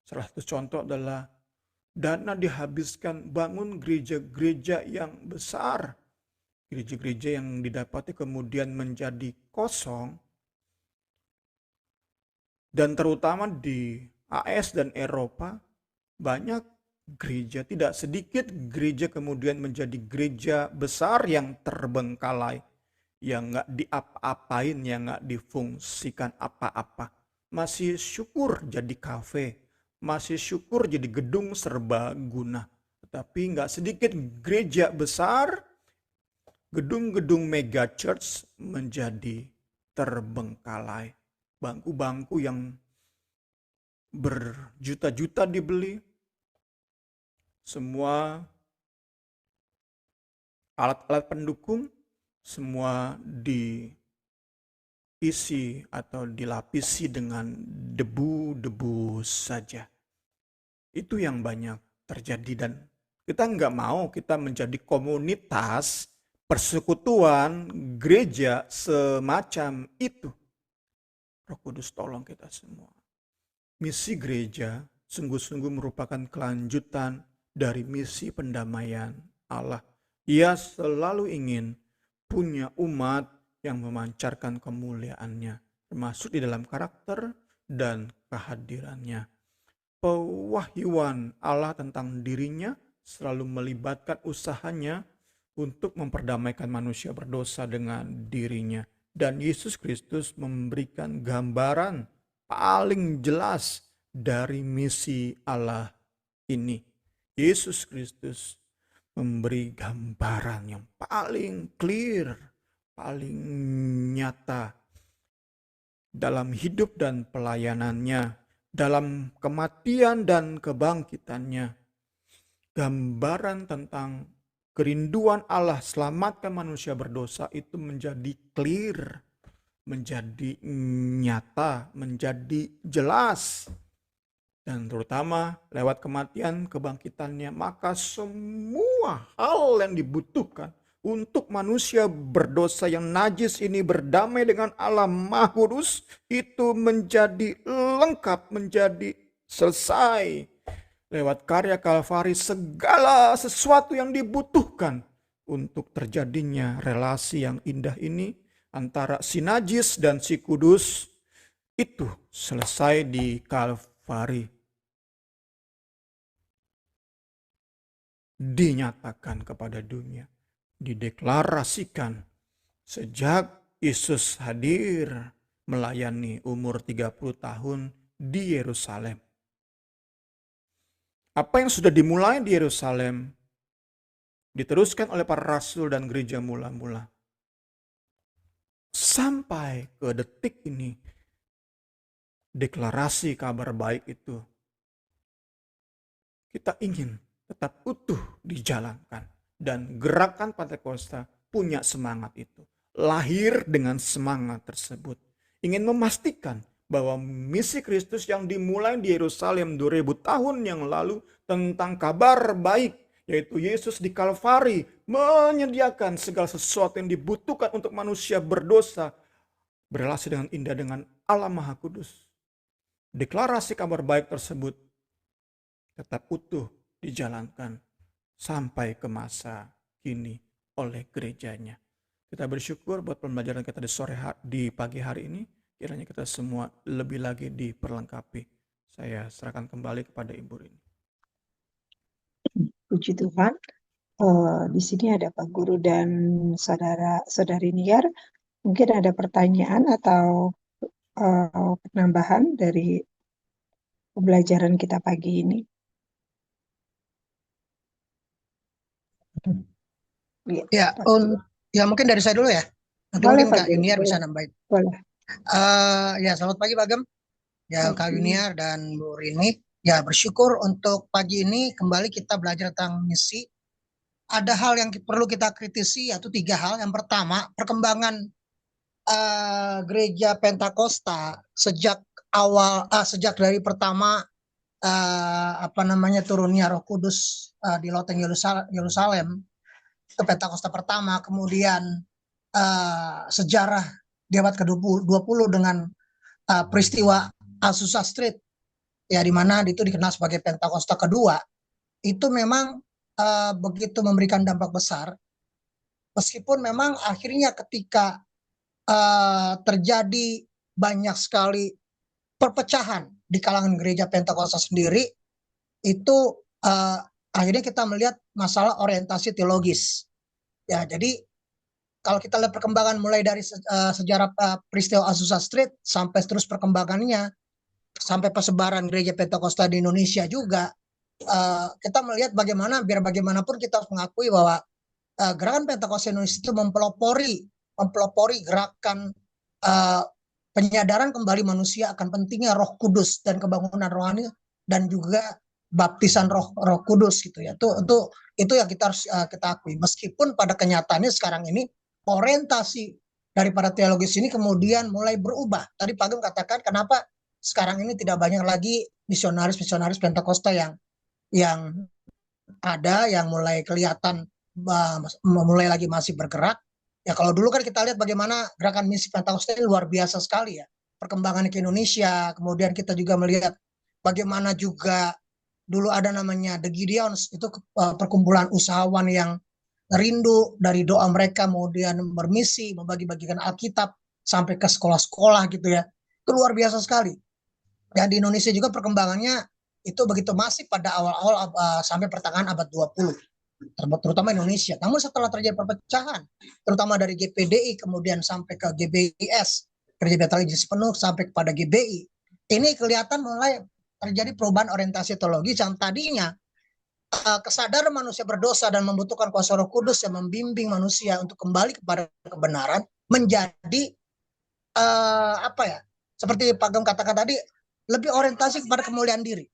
Salah satu contoh adalah dana dihabiskan bangun gereja-gereja yang besar. Gereja-gereja yang didapati kemudian menjadi kosong. Dan terutama di AS dan Eropa, banyak gereja, tidak sedikit gereja kemudian menjadi gereja besar yang terbengkalai. Yang gak diapa-apain, yang gak difungsikan apa-apa. Masih syukur jadi kafe. Masih syukur jadi gedung serbaguna. Tetapi gak sedikit gereja besar, gedung-gedung mega church menjadi terbengkalai. Bangku-bangku yang berjuta-juta dibeli. Semua alat-alat pendukung, semua diisi atau dilapisi dengan debu-debu saja. Itu yang banyak terjadi dan kita nggak mau kita menjadi komunitas persekutuan gereja semacam itu. Roh Kudus tolong kita semua. Misi gereja sungguh-sungguh merupakan kelanjutan dari misi pendamaian Allah. Ia selalu ingin punya umat yang memancarkan kemuliaannya, termasuk di dalam karakter dan kehadirannya. Pewahyuan Allah tentang dirinya selalu melibatkan usahanya untuk memperdamaikan manusia berdosa dengan dirinya. Dan Yesus Kristus memberikan gambaran paling jelas dari misi Allah ini. Yesus Kristus memberi gambaran yang paling clear, paling nyata dalam hidup dan pelayanannya, dalam kematian dan kebangkitannya. gambaran tentang kerinduan Allah selamatkan manusia berdosa itu menjadi clear, menjadi nyata, menjadi jelas. Dan terutama lewat kematian kebangkitannya, maka semua hal yang dibutuhkan untuk manusia berdosa yang najis ini berdamai dengan Allah Maha Kudus itu menjadi lengkap, menjadi selesai. Lewat karya Kalvari, segala sesuatu yang dibutuhkan untuk terjadinya relasi yang indah ini antara si najis dan si kudus itu selesai di Kalvari. Dinyatakan kepada dunia, dideklarasikan sejak Yesus hadir melayani umur 30 tahun di Yerusalem. Apa yang sudah dimulai di Yerusalem diteruskan oleh para rasul dan gereja mula-mula. Sampai ke detik ini, deklarasi kabar baik itu kita ingin tetap utuh dijalankan. Dan gerakan Pentakosta punya semangat itu. Lahir dengan semangat tersebut. Ingin memastikan bahwa misi Kristus yang dimulai di Yerusalem 2000 tahun yang lalu tentang kabar baik, yaitu Yesus di Kalvari menyediakan segala sesuatu yang dibutuhkan untuk manusia berdosa berrelasi dengan indah dengan Allah Maha Kudus. Deklarasi kabar baik tersebut tetap utuh dijalankan sampai ke masa kini oleh gerejanya. Kita bersyukur buat pembelajaran kita di pagi hari ini. Kiranya kita semua lebih lagi diperlengkapi. Saya serahkan kembali kepada Ibu Rini. Puji Tuhan. Di sini ada Pak Guru dan saudari Niar. Mungkin ada pertanyaan atau penambahan dari pembelajaran kita pagi ini. Ya, ya mungkin dari saya dulu ya. Nanti Boleh, mungkin Pak Kak Guru, Yuniar boleh. bisa nambahin. Boleh. Ya, selamat pagi Pak Gem. Ya, Kak Yuniar dan Bu Rini. Ya, bersyukur untuk pagi ini kembali kita belajar tentang misi. Ada hal yang perlu kita kritisi, yaitu 3 hal. Yang pertama, perkembangan gereja Pentakosta sejak dari pertama turunnya Roh Kudus di loteng Yerusalem ke Pentakosta pertama, kemudian sejarah di abad ke-20 dengan peristiwa Azusa Street, ya di mana itu dikenal sebagai Pentakosta kedua, itu memang begitu memberikan dampak besar, meskipun memang akhirnya ketika terjadi banyak sekali perpecahan di kalangan gereja Pentakosta sendiri, itu akhirnya kita melihat masalah orientasi teologis. Ya, jadi kalau kita lihat perkembangan mulai dari sejarah peristiwa Azusa Street sampai terus perkembangannya sampai persebaran gereja Pentakosta di Indonesia juga, kita melihat bagaimana biar bagaimanapun kita harus mengakui bahwa gerakan Pentakosta Indonesia itu mempelopori gerakan penyadaran kembali manusia akan pentingnya Roh Kudus dan kebangunan rohani dan juga baptisan Roh Kudus gitu ya. Itu yang kita harus kita akui. Meskipun pada kenyataannya sekarang ini orientasi daripada teologis ini kemudian mulai berubah. Tadi Pak Gem katakan kenapa sekarang ini tidak banyak lagi misionaris Pentakosta yang ada, yang mulai kelihatan mulai lagi masih bergerak. Ya kalau dulu kan kita lihat bagaimana gerakan misi Pentakosta ini luar biasa sekali ya. Perkembangannya ke Indonesia, kemudian kita juga melihat bagaimana juga dulu ada namanya The Gideons, itu perkumpulan usahawan yang rindu dari doa mereka, kemudian bermisi, membagi-bagikan Alkitab sampai ke sekolah-sekolah gitu ya. Itu luar biasa sekali. Dan di Indonesia juga perkembangannya itu begitu masif pada awal-awal sampai pertengahan abad 20. Terutama Indonesia. Namun setelah terjadi perpecahan, terutama dari GPDI kemudian sampai ke GBIS, Gereja Baptis Yesus Penuh, sampai kepada GBI, ini kelihatan mulai terjadi perubahan orientasi teologis yang tadinya kesadaran manusia berdosa dan membutuhkan kuasa Roh Kudus yang membimbing manusia untuk kembali kepada kebenaran menjadi seperti Pak Gem katakan tadi, lebih orientasi kepada kemuliaan diri.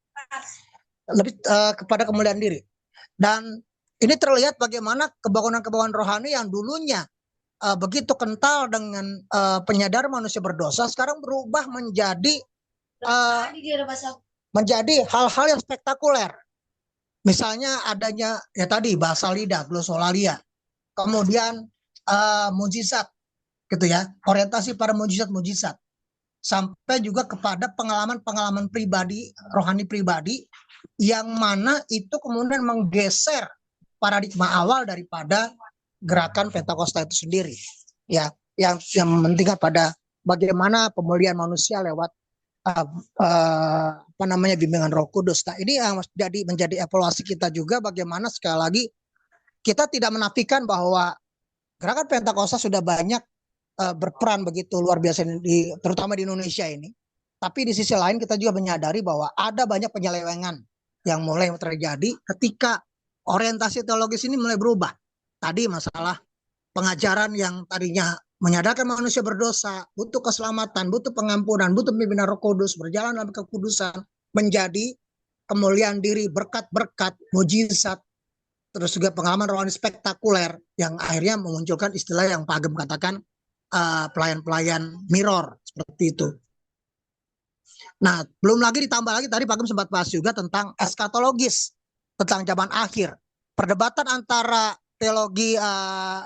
Dan ini terlihat bagaimana kebangunan-kebangunan rohani yang dulunya begitu kental dengan penyadaran manusia berdosa, sekarang berubah menjadi hal-hal yang spektakuler. Misalnya adanya ya tadi bahasa lidah, glosolalia, kemudian mujizat, gitu ya, orientasi pada mujizat-mujizat, sampai juga kepada pengalaman-pengalaman pribadi, rohani pribadi, yang mana itu kemudian menggeser paradigma awal daripada gerakan Pentakosta itu sendiri, ya, yang mementingkan pada bagaimana pemulihan manusia lewat bimbingan Roh Kudus. Nah, ini yang menjadi evaluasi kita juga, bagaimana sekali lagi kita tidak menafikan bahwa gerakan Pentakosta sudah banyak berperan begitu luar biasa terutama di Indonesia ini. Tapi di sisi lain kita juga menyadari bahwa ada banyak penyelewengan yang mulai terjadi ketika orientasi teologis ini mulai berubah. Tadi masalah pengajaran yang tadinya menyadarkan manusia berdosa, butuh keselamatan, butuh pengampunan, butuh pimpinan Roh Kudus, berjalan dalam kekudusan, menjadi kemuliaan diri, berkat-berkat, mujizat, terus juga pengalaman rohani spektakuler yang akhirnya memunculkan istilah yang Pak Agem katakan pelayan-pelayan mirror, seperti itu. Nah, belum lagi ditambah lagi tadi Pak Agem sempat bahas juga tentang eskatologis, tentang zaman akhir. Perdebatan antara teologi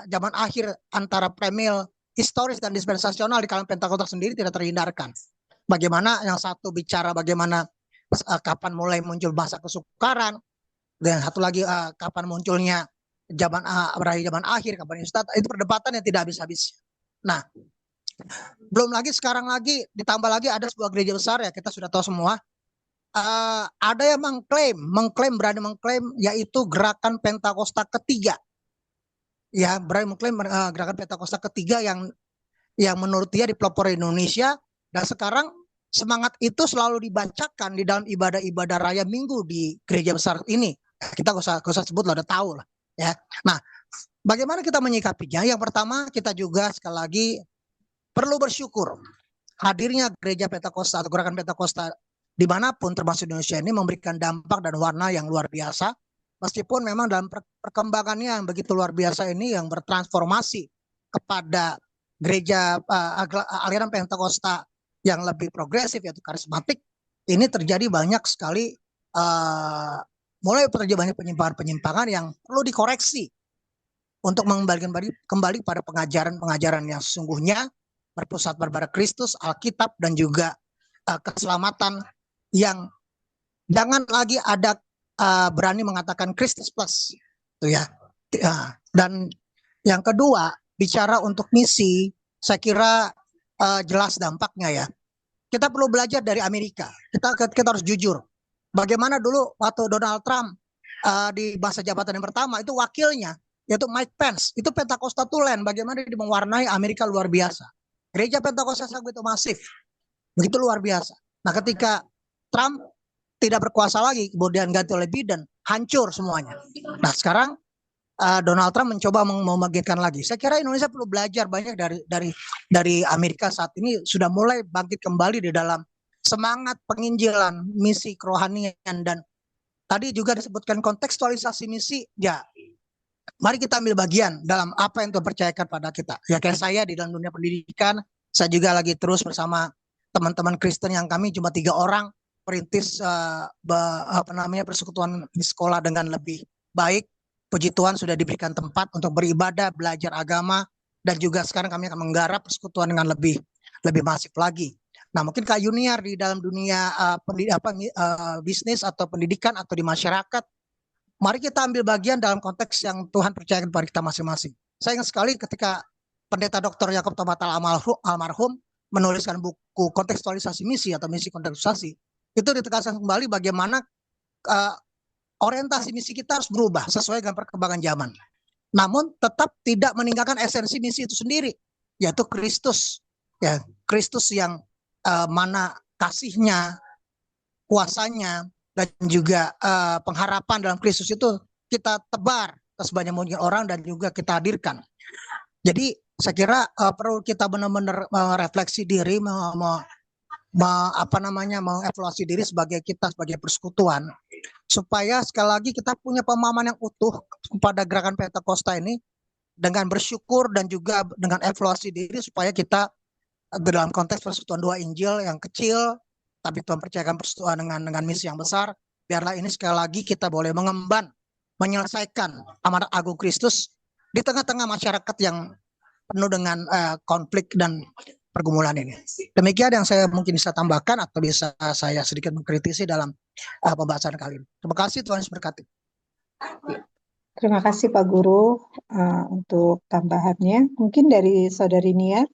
zaman akhir antara premil historis dan dispensasional di kalangan Pentakosta sendiri tidak terhindarkan. Bagaimana yang satu bicara bagaimana kapan mulai muncul bahasa kesukaran, dan satu lagi kapan munculnya berakhir zaman akhir, kapan itu perdebatan yang tidak habis-habis. Nah, belum lagi sekarang lagi ditambah lagi ada sebuah gereja besar, ya kita sudah tahu semua, ada yang berani mengklaim yaitu gerakan Pentakosta ketiga, ya, berani mengklaim gerakan Pentakosta ketiga yang menurut dia dipelopori Indonesia, dan sekarang semangat itu selalu dibacakan di dalam ibadah-ibadah raya Minggu di gereja besar ini. Kita gak usah sebut lah, udah tahu lah, ya. Nah, bagaimana kita menyikapinya? Yang pertama, kita juga sekali lagi perlu bersyukur hadirnya gereja Pentakosta atau gerakan Pentakosta dimanapun termasuk Indonesia ini memberikan dampak dan warna yang luar biasa, meskipun memang dalam perkembangannya yang begitu luar biasa ini yang bertransformasi kepada gereja aliran Pentakosta yang lebih progresif yaitu karismatik, ini terjadi banyak sekali mulai terjadi banyak penyimpangan-penyimpangan yang perlu dikoreksi untuk mengembalikan kembali pada pengajaran-pengajaran yang sesungguhnya berpusat pada Kristus, Alkitab, dan juga keselamatan yang jangan lagi ada berani mengatakan Kristus plus, itu ya. Dan yang kedua, bicara untuk misi, saya kira jelas dampaknya, ya. Kita perlu belajar dari Amerika. Kita harus jujur. Bagaimana dulu waktu Donald Trump di masa jabatan yang pertama itu wakilnya yaitu Mike Pence, itu Pentakosta Tulen, bagaimana dia mewarnai Amerika luar biasa. Gereja Pentakosta sangat begitu masif, begitu luar biasa. Nah, ketika Trump tidak berkuasa lagi, kemudian ganti oleh Biden, hancur semuanya. Nah, sekarang Donald Trump mencoba membangkitkan lagi. Saya kira Indonesia perlu belajar banyak dari Amerika saat ini, sudah mulai bangkit kembali di dalam semangat penginjilan, misi kerohanian, dan tadi juga disebutkan kontekstualisasi misi. Ya, mari kita ambil bagian dalam apa yang Tuhan percayakan pada kita. Ya, kayak saya di dalam dunia pendidikan, saya juga lagi terus bersama teman-teman Kristen yang kami cuma 3 orang perintis persekutuan di sekolah dengan lebih baik. Puji Tuhan sudah diberikan tempat untuk beribadah, belajar agama, dan juga sekarang kami akan menggarap persekutuan dengan lebih masif lagi. Nah, mungkin Kak Yuniar di dalam dunia bisnis atau pendidikan atau di masyarakat, mari kita ambil bagian dalam konteks yang Tuhan percayakan kepada kita masing-masing. Saya ingat sekali ketika Pendeta Dr. Yakob Tomatal almarhum menuliskan buku kontekstualisasi misi atau misi kontekstualisasi, itu ditegaskan kembali bagaimana orientasi misi kita harus berubah sesuai dengan perkembangan zaman. Namun tetap tidak meninggalkan esensi misi itu sendiri, yaitu Kristus. Ya, Kristus yang mana kasihnya, kuasanya, dan juga pengharapan dalam Kristus itu kita tebar ke sebanyak mungkin orang dan juga kita hadirkan. Jadi saya kira perlu kita benar-benar merefleksi diri, mengevaluasi diri sebagai kita sebagai persekutuan, supaya sekali lagi kita punya pemahaman yang utuh kepada gerakan Pentakosta ini, dengan bersyukur dan juga dengan evaluasi diri, supaya kita dalam konteks persekutuan dua Injil yang kecil, tapi Tuhan percayakan persekutuan dengan misi yang besar. Biarlah ini sekali lagi kita boleh mengemban, menyelesaikan amanat agung Kristus di tengah-tengah masyarakat yang penuh dengan konflik dan pergumulan ini. Demikian yang saya mungkin bisa tambahkan atau bisa saya sedikit mengkritisi dalam pembahasan kali ini. Terima kasih, Tuhan Yesus berkati. Terima kasih Pak Guru untuk tambahannya. Mungkin dari Saudari Nia.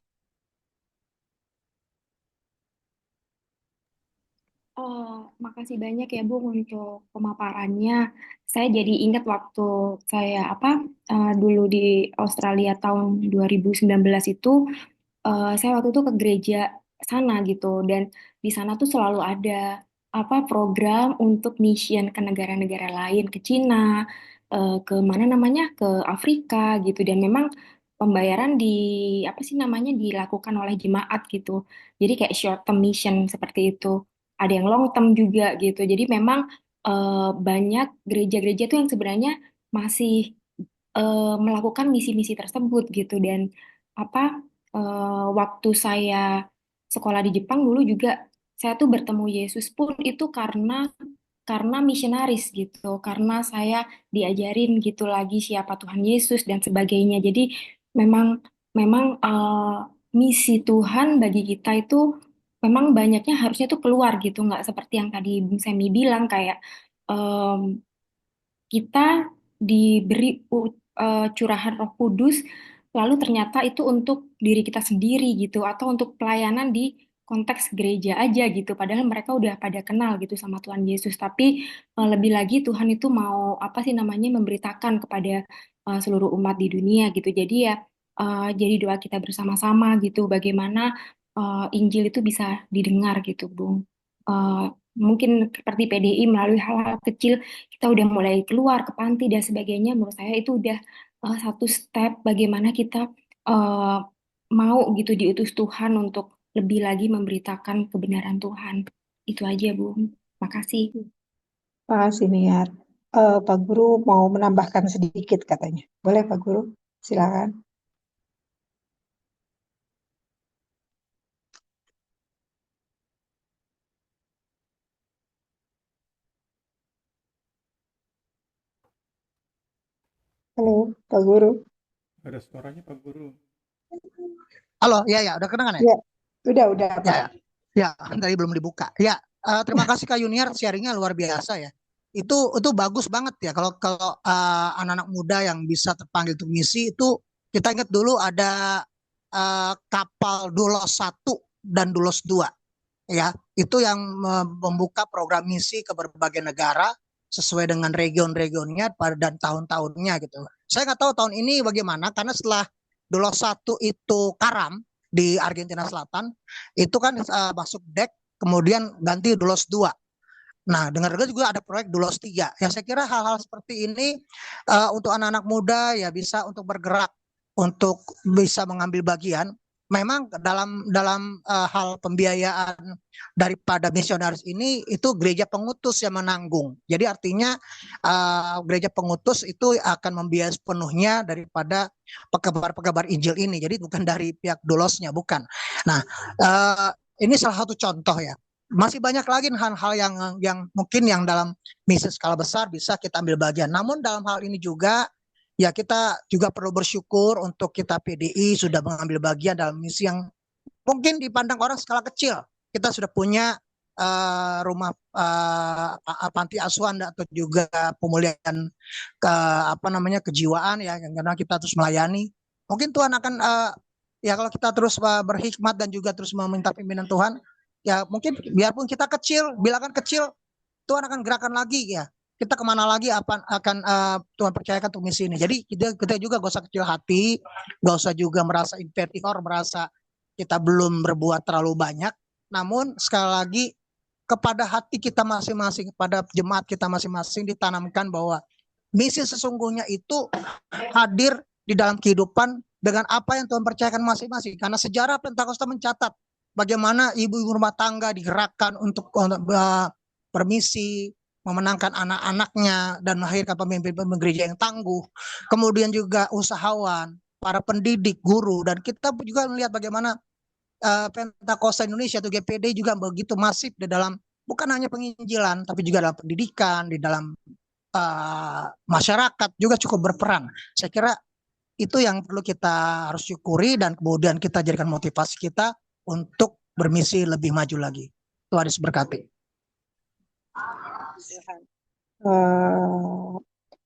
Makasih banyak ya Bung untuk pemaparannya. Saya jadi ingat waktu saya dulu di Australia tahun 2019 itu, saya waktu itu ke gereja sana gitu, dan di sana tuh selalu ada program untuk mission ke negara-negara lain, ke Cina, ke mana namanya, ke Afrika gitu, dan memang pembayaran dilakukan oleh jemaat gitu. Jadi kayak short term mission seperti itu. Ada yang long term juga gitu. Jadi memang banyak gereja-gereja tuh yang sebenarnya masih melakukan misi-misi tersebut gitu. Dan waktu saya sekolah di Jepang dulu juga, saya tuh bertemu Yesus pun itu karena misionaris gitu, karena saya diajarin gitu lagi siapa Tuhan Yesus dan sebagainya. Jadi memang memang misi Tuhan bagi kita itu memang banyaknya harusnya tuh keluar gitu, nggak seperti yang tadi Bung Semi bilang kayak em, kita diberi curahan Roh Kudus, lalu ternyata itu untuk diri kita sendiri gitu, atau untuk pelayanan di konteks gereja aja gitu. Padahal mereka udah pada kenal gitu sama Tuhan Yesus. Tapi lebih lagi Tuhan itu mau memberitakan kepada seluruh umat di dunia gitu. Jadi ya jadi doa kita bersama-sama gitu. Bagaimana Injil itu bisa didengar gitu, Bung. Eh, Mungkin seperti PDI melalui hal-hal kecil kita udah mulai keluar ke panti dan sebagainya. Menurut saya itu udah satu step bagaimana kita eh, mau gitu diutus Tuhan untuk lebih lagi memberitakan kebenaran Tuhan. Itu aja, Bu. Makasih. Terima kasih Niar. Pak Guru mau menambahkan sedikit katanya. Boleh Pak Guru? Silakan. Halo Pak Guru. Ada suaranya Pak Guru. Halo, ya, udah kedengan ya? Ya, udah Pak. Ya, tadi belum dibuka. Ya, terima kasih Kak Yuniar, sharingnya luar biasa ya. Itu bagus banget ya kalau anak-anak muda yang bisa terpanggil untuk misi itu. Kita ingat dulu ada kapal Dulos 1 dan Dulos 2 ya. Itu yang membuka program misi ke berbagai negara sesuai dengan region-regionnya dan tahun-tahunnya gitu. Saya nggak tahu tahun ini bagaimana, karena setelah Dulos 1 itu karam di Argentina Selatan, itu kan masuk dek, kemudian ganti Dulos 2. Nah, dengar-dengar juga ada proyek Dulos 3. Ya, saya kira hal-hal seperti ini untuk anak-anak muda ya bisa untuk bergerak, untuk bisa mengambil bagian. Memang dalam hal pembiayaan daripada misionaris ini itu gereja pengutus yang menanggung. Jadi artinya gereja pengutus itu akan membiayai sepenuhnya daripada pekabar-pekabar Injil ini. Jadi bukan dari pihak Dulosnya, bukan. Nah, ini salah satu contoh ya. Masih banyak lagi hal-hal yang mungkin yang dalam misi skala besar bisa kita ambil bagian. Namun dalam hal ini juga ya kita juga perlu bersyukur untuk kita PDI sudah mengambil bagian dalam misi yang mungkin dipandang orang skala kecil. Kita sudah punya rumah panti asuhan atau juga pemulihan kejiwaan ya, yang karena kita terus melayani. Mungkin Tuhan akan ya kalau kita terus berhikmat dan juga terus meminta pimpinan Tuhan, ya mungkin biarpun kita kecil, bilangan kecil, Tuhan akan gerakan lagi ya. Kita kemana lagi akan Tuhan percayakan untuk misi ini. Jadi kita juga gak usah kecil hati, gak usah juga merasa inferior, merasa kita belum berbuat terlalu banyak. Namun sekali lagi kepada hati kita masing-masing, kepada jemaat kita masing-masing ditanamkan bahwa misi sesungguhnya itu hadir di dalam kehidupan dengan apa yang Tuhan percayakan masing-masing. Karena sejarah Pentakosta mencatat bagaimana ibu-ibu rumah tangga digerakkan untuk bermisi, memenangkan anak-anaknya, dan melahirkan pemimpin-pemimpin gereja yang tangguh. Kemudian juga usahawan, para pendidik, guru, dan kita juga melihat bagaimana Pentakosta Indonesia atau GPD juga begitu masif di dalam bukan hanya penginjilan, tapi juga dalam pendidikan, di dalam masyarakat juga cukup berperan. Saya kira itu yang perlu kita harus syukuri dan kemudian kita jadikan motivasi kita untuk bermisi lebih maju lagi. Tuhan Yesus berkati.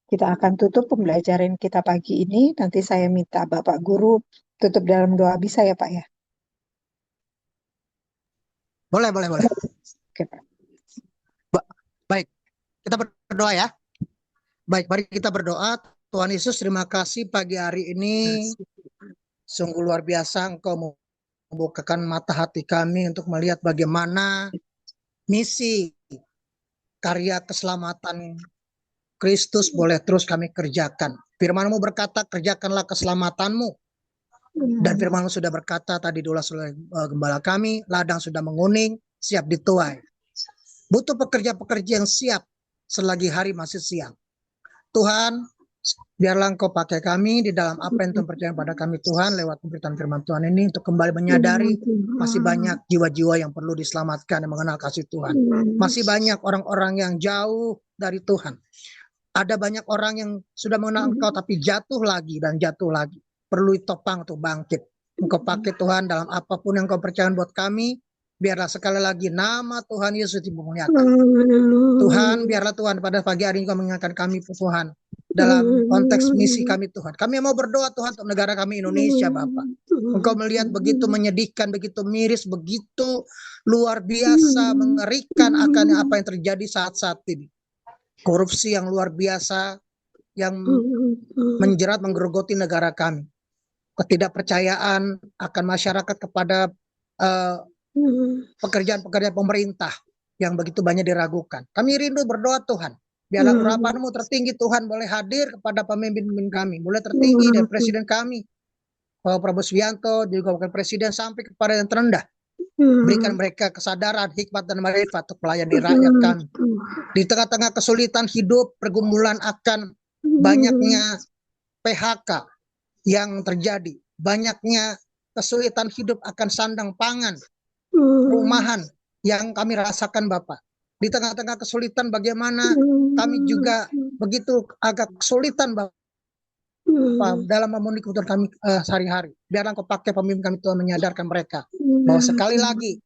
Kita akan tutup pembelajaran kita pagi ini. Nanti saya minta Bapak Guru tutup dalam doa, bisa ya Pak ya? Boleh. Oke Pak. Baik, kita berdoa ya. Baik, mari kita berdoa. Tuhan Yesus, terima kasih pagi hari ini. Sungguh luar biasa Engkau membukakan mata hati kami untuk melihat bagaimana misi karya keselamatan Kristus boleh terus kami kerjakan. Firman-Mu berkata, kerjakanlah keselamatanmu. Dan firman-Mu sudah berkata tadi diulas oleh gembala kami, ladang sudah menguning, siap dituai. Butuh pekerja-pekerja yang siap selagi hari masih siang. Tuhan, biarlah Engkau pakai kami di dalam apa yang Tuhan percaya pada kami Tuhan lewat pemberitaan firman Tuhan ini untuk kembali menyadari masih banyak jiwa-jiwa yang perlu diselamatkan dan mengenal kasih Tuhan. Masih banyak orang-orang yang jauh dari Tuhan. Ada banyak orang yang sudah mengenal Engkau tapi jatuh lagi dan jatuh lagi. Perlu ditopang untuk bangkit. Engkau pakai Tuhan dalam apapun yang Engkau percayakan buat kami. Biarlah sekali lagi nama Tuhan Yesus dimuliakan. Tuhan, biarlah Tuhan pada pagi hari ini Engkau mengingatkan kami Tuhan dalam konteks misi kami Tuhan. Kami mau berdoa Tuhan untuk negara kami Indonesia Bapak. Engkau melihat begitu menyedihkan, begitu miris, begitu luar biasa, mengerikan akan apa yang terjadi saat-saat ini. Korupsi yang luar biasa yang menjerat, menggerogoti negara kami. Ketidakpercayaan akan masyarakat kepada pekerjaan-pekerjaan pemerintah yang begitu banyak diragukan. Kami rindu berdoa Tuhan. Biarlah urapan-Mu tertinggi Tuhan boleh hadir kepada pemimpin-pemimpin kami. Mulai tertinggi dari Presiden kami, Bapak Prabowo Subianto, juga Wakil Presiden sampai kepada yang terendah. Berikan mereka kesadaran, hikmat, dan marifat untuk melayani rakyat kami. Di tengah-tengah kesulitan hidup, pergumulan akan banyaknya PHK yang terjadi. Banyaknya kesulitan hidup akan sandang pangan, rumahan yang kami rasakan Bapak. Di tengah-tengah kesulitan bagaimana kami juga begitu agak kesulitan Bapak dalam memenuhi kebutuhan kami sehari-hari. Biarlah Engkau pakai pemimpin kami Tuhan menyadarkan mereka bahwa sekali lagi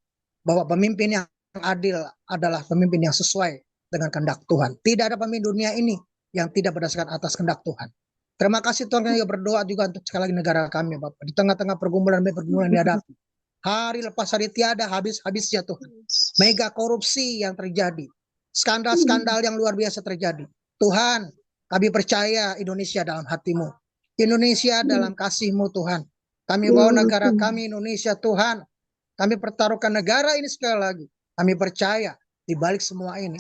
bahwa pemimpin yang adil adalah pemimpin yang sesuai dengan kehendak Tuhan. Tidak ada pemimpin dunia ini yang tidak berdasarkan atas kehendak Tuhan. Terima kasih Tuhan, kami berdoa juga untuk sekali lagi negara kami Bapak. Di tengah-tengah pergumulan yang dihadapi. Hari lepas hari tiada habis-habisnya Tuhan. Mega korupsi yang terjadi. Skandal-skandal yang luar biasa terjadi. Tuhan, kami percaya Indonesia dalam hati-Mu. Indonesia dalam kasih-Mu Tuhan. Kami bawa negara kami Indonesia Tuhan. Kami pertaruhkan negara ini sekali lagi. Kami percaya di balik semua ini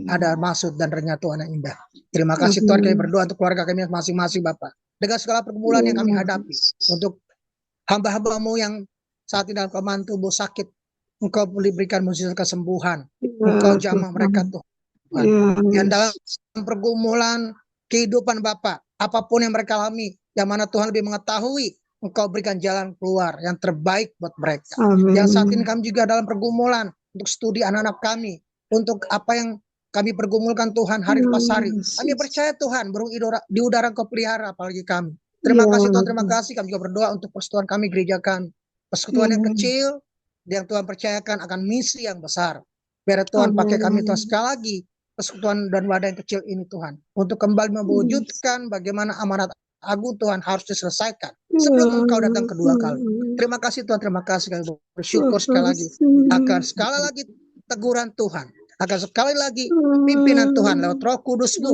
ada maksud dan rencana Tuhan yang indah. Terima kasih Tuhan, kami berdoa untuk keluarga kami masing-masing Bapak. Dengan segala pergumulan yang kami hadapi. Untuk hamba-hamba-Mu yang saat ini dalam kelemahan tubuh sakit, Engkau berikan mujizat kesembuhan. Engkau jamah mereka Tuhan. Yang dalam pergumulan kehidupan Bapak, apapun yang mereka alami, yang mana Tuhan lebih mengetahui, Engkau berikan jalan keluar yang terbaik buat mereka. Yang saat ini kami juga dalam pergumulan untuk studi anak-anak kami, untuk apa yang kami pergumulkan Tuhan hari lepas hari. Kami percaya Tuhan, burung di udara Engkau pelihara apalagi kami. Terima kasih Tuhan, terima kasih. Kami juga berdoa untuk persekutuan kami, gereja kami. Persekutuan yang kecil, yang Tuhan percayakan akan misi yang besar. Biar Tuhan pakai kami Tuhan sekali lagi, persekutuan dan wadah yang kecil ini Tuhan. Untuk kembali mewujudkan bagaimana amanat agung Tuhan harus diselesaikan sebelum Engkau datang kedua kali. Terima kasih Tuhan, terima kasih. Kami bersyukur sekali lagi. Akan sekali lagi teguran Tuhan. Akan sekali lagi pimpinan Tuhan lewat Roh Kudus-Mu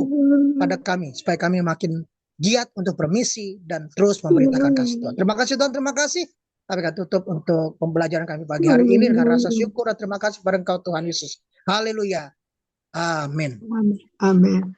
pada kami. Supaya kami makin giat untuk bermisi dan terus memberitakan kasih Tuhan. Terima kasih Tuhan, terima kasih. Kami akan tutup untuk pembelajaran kami pagi hari ini dengan rasa syukur dan terima kasih kepada Engkau Tuhan Yesus. Haleluya. Amin. Amin.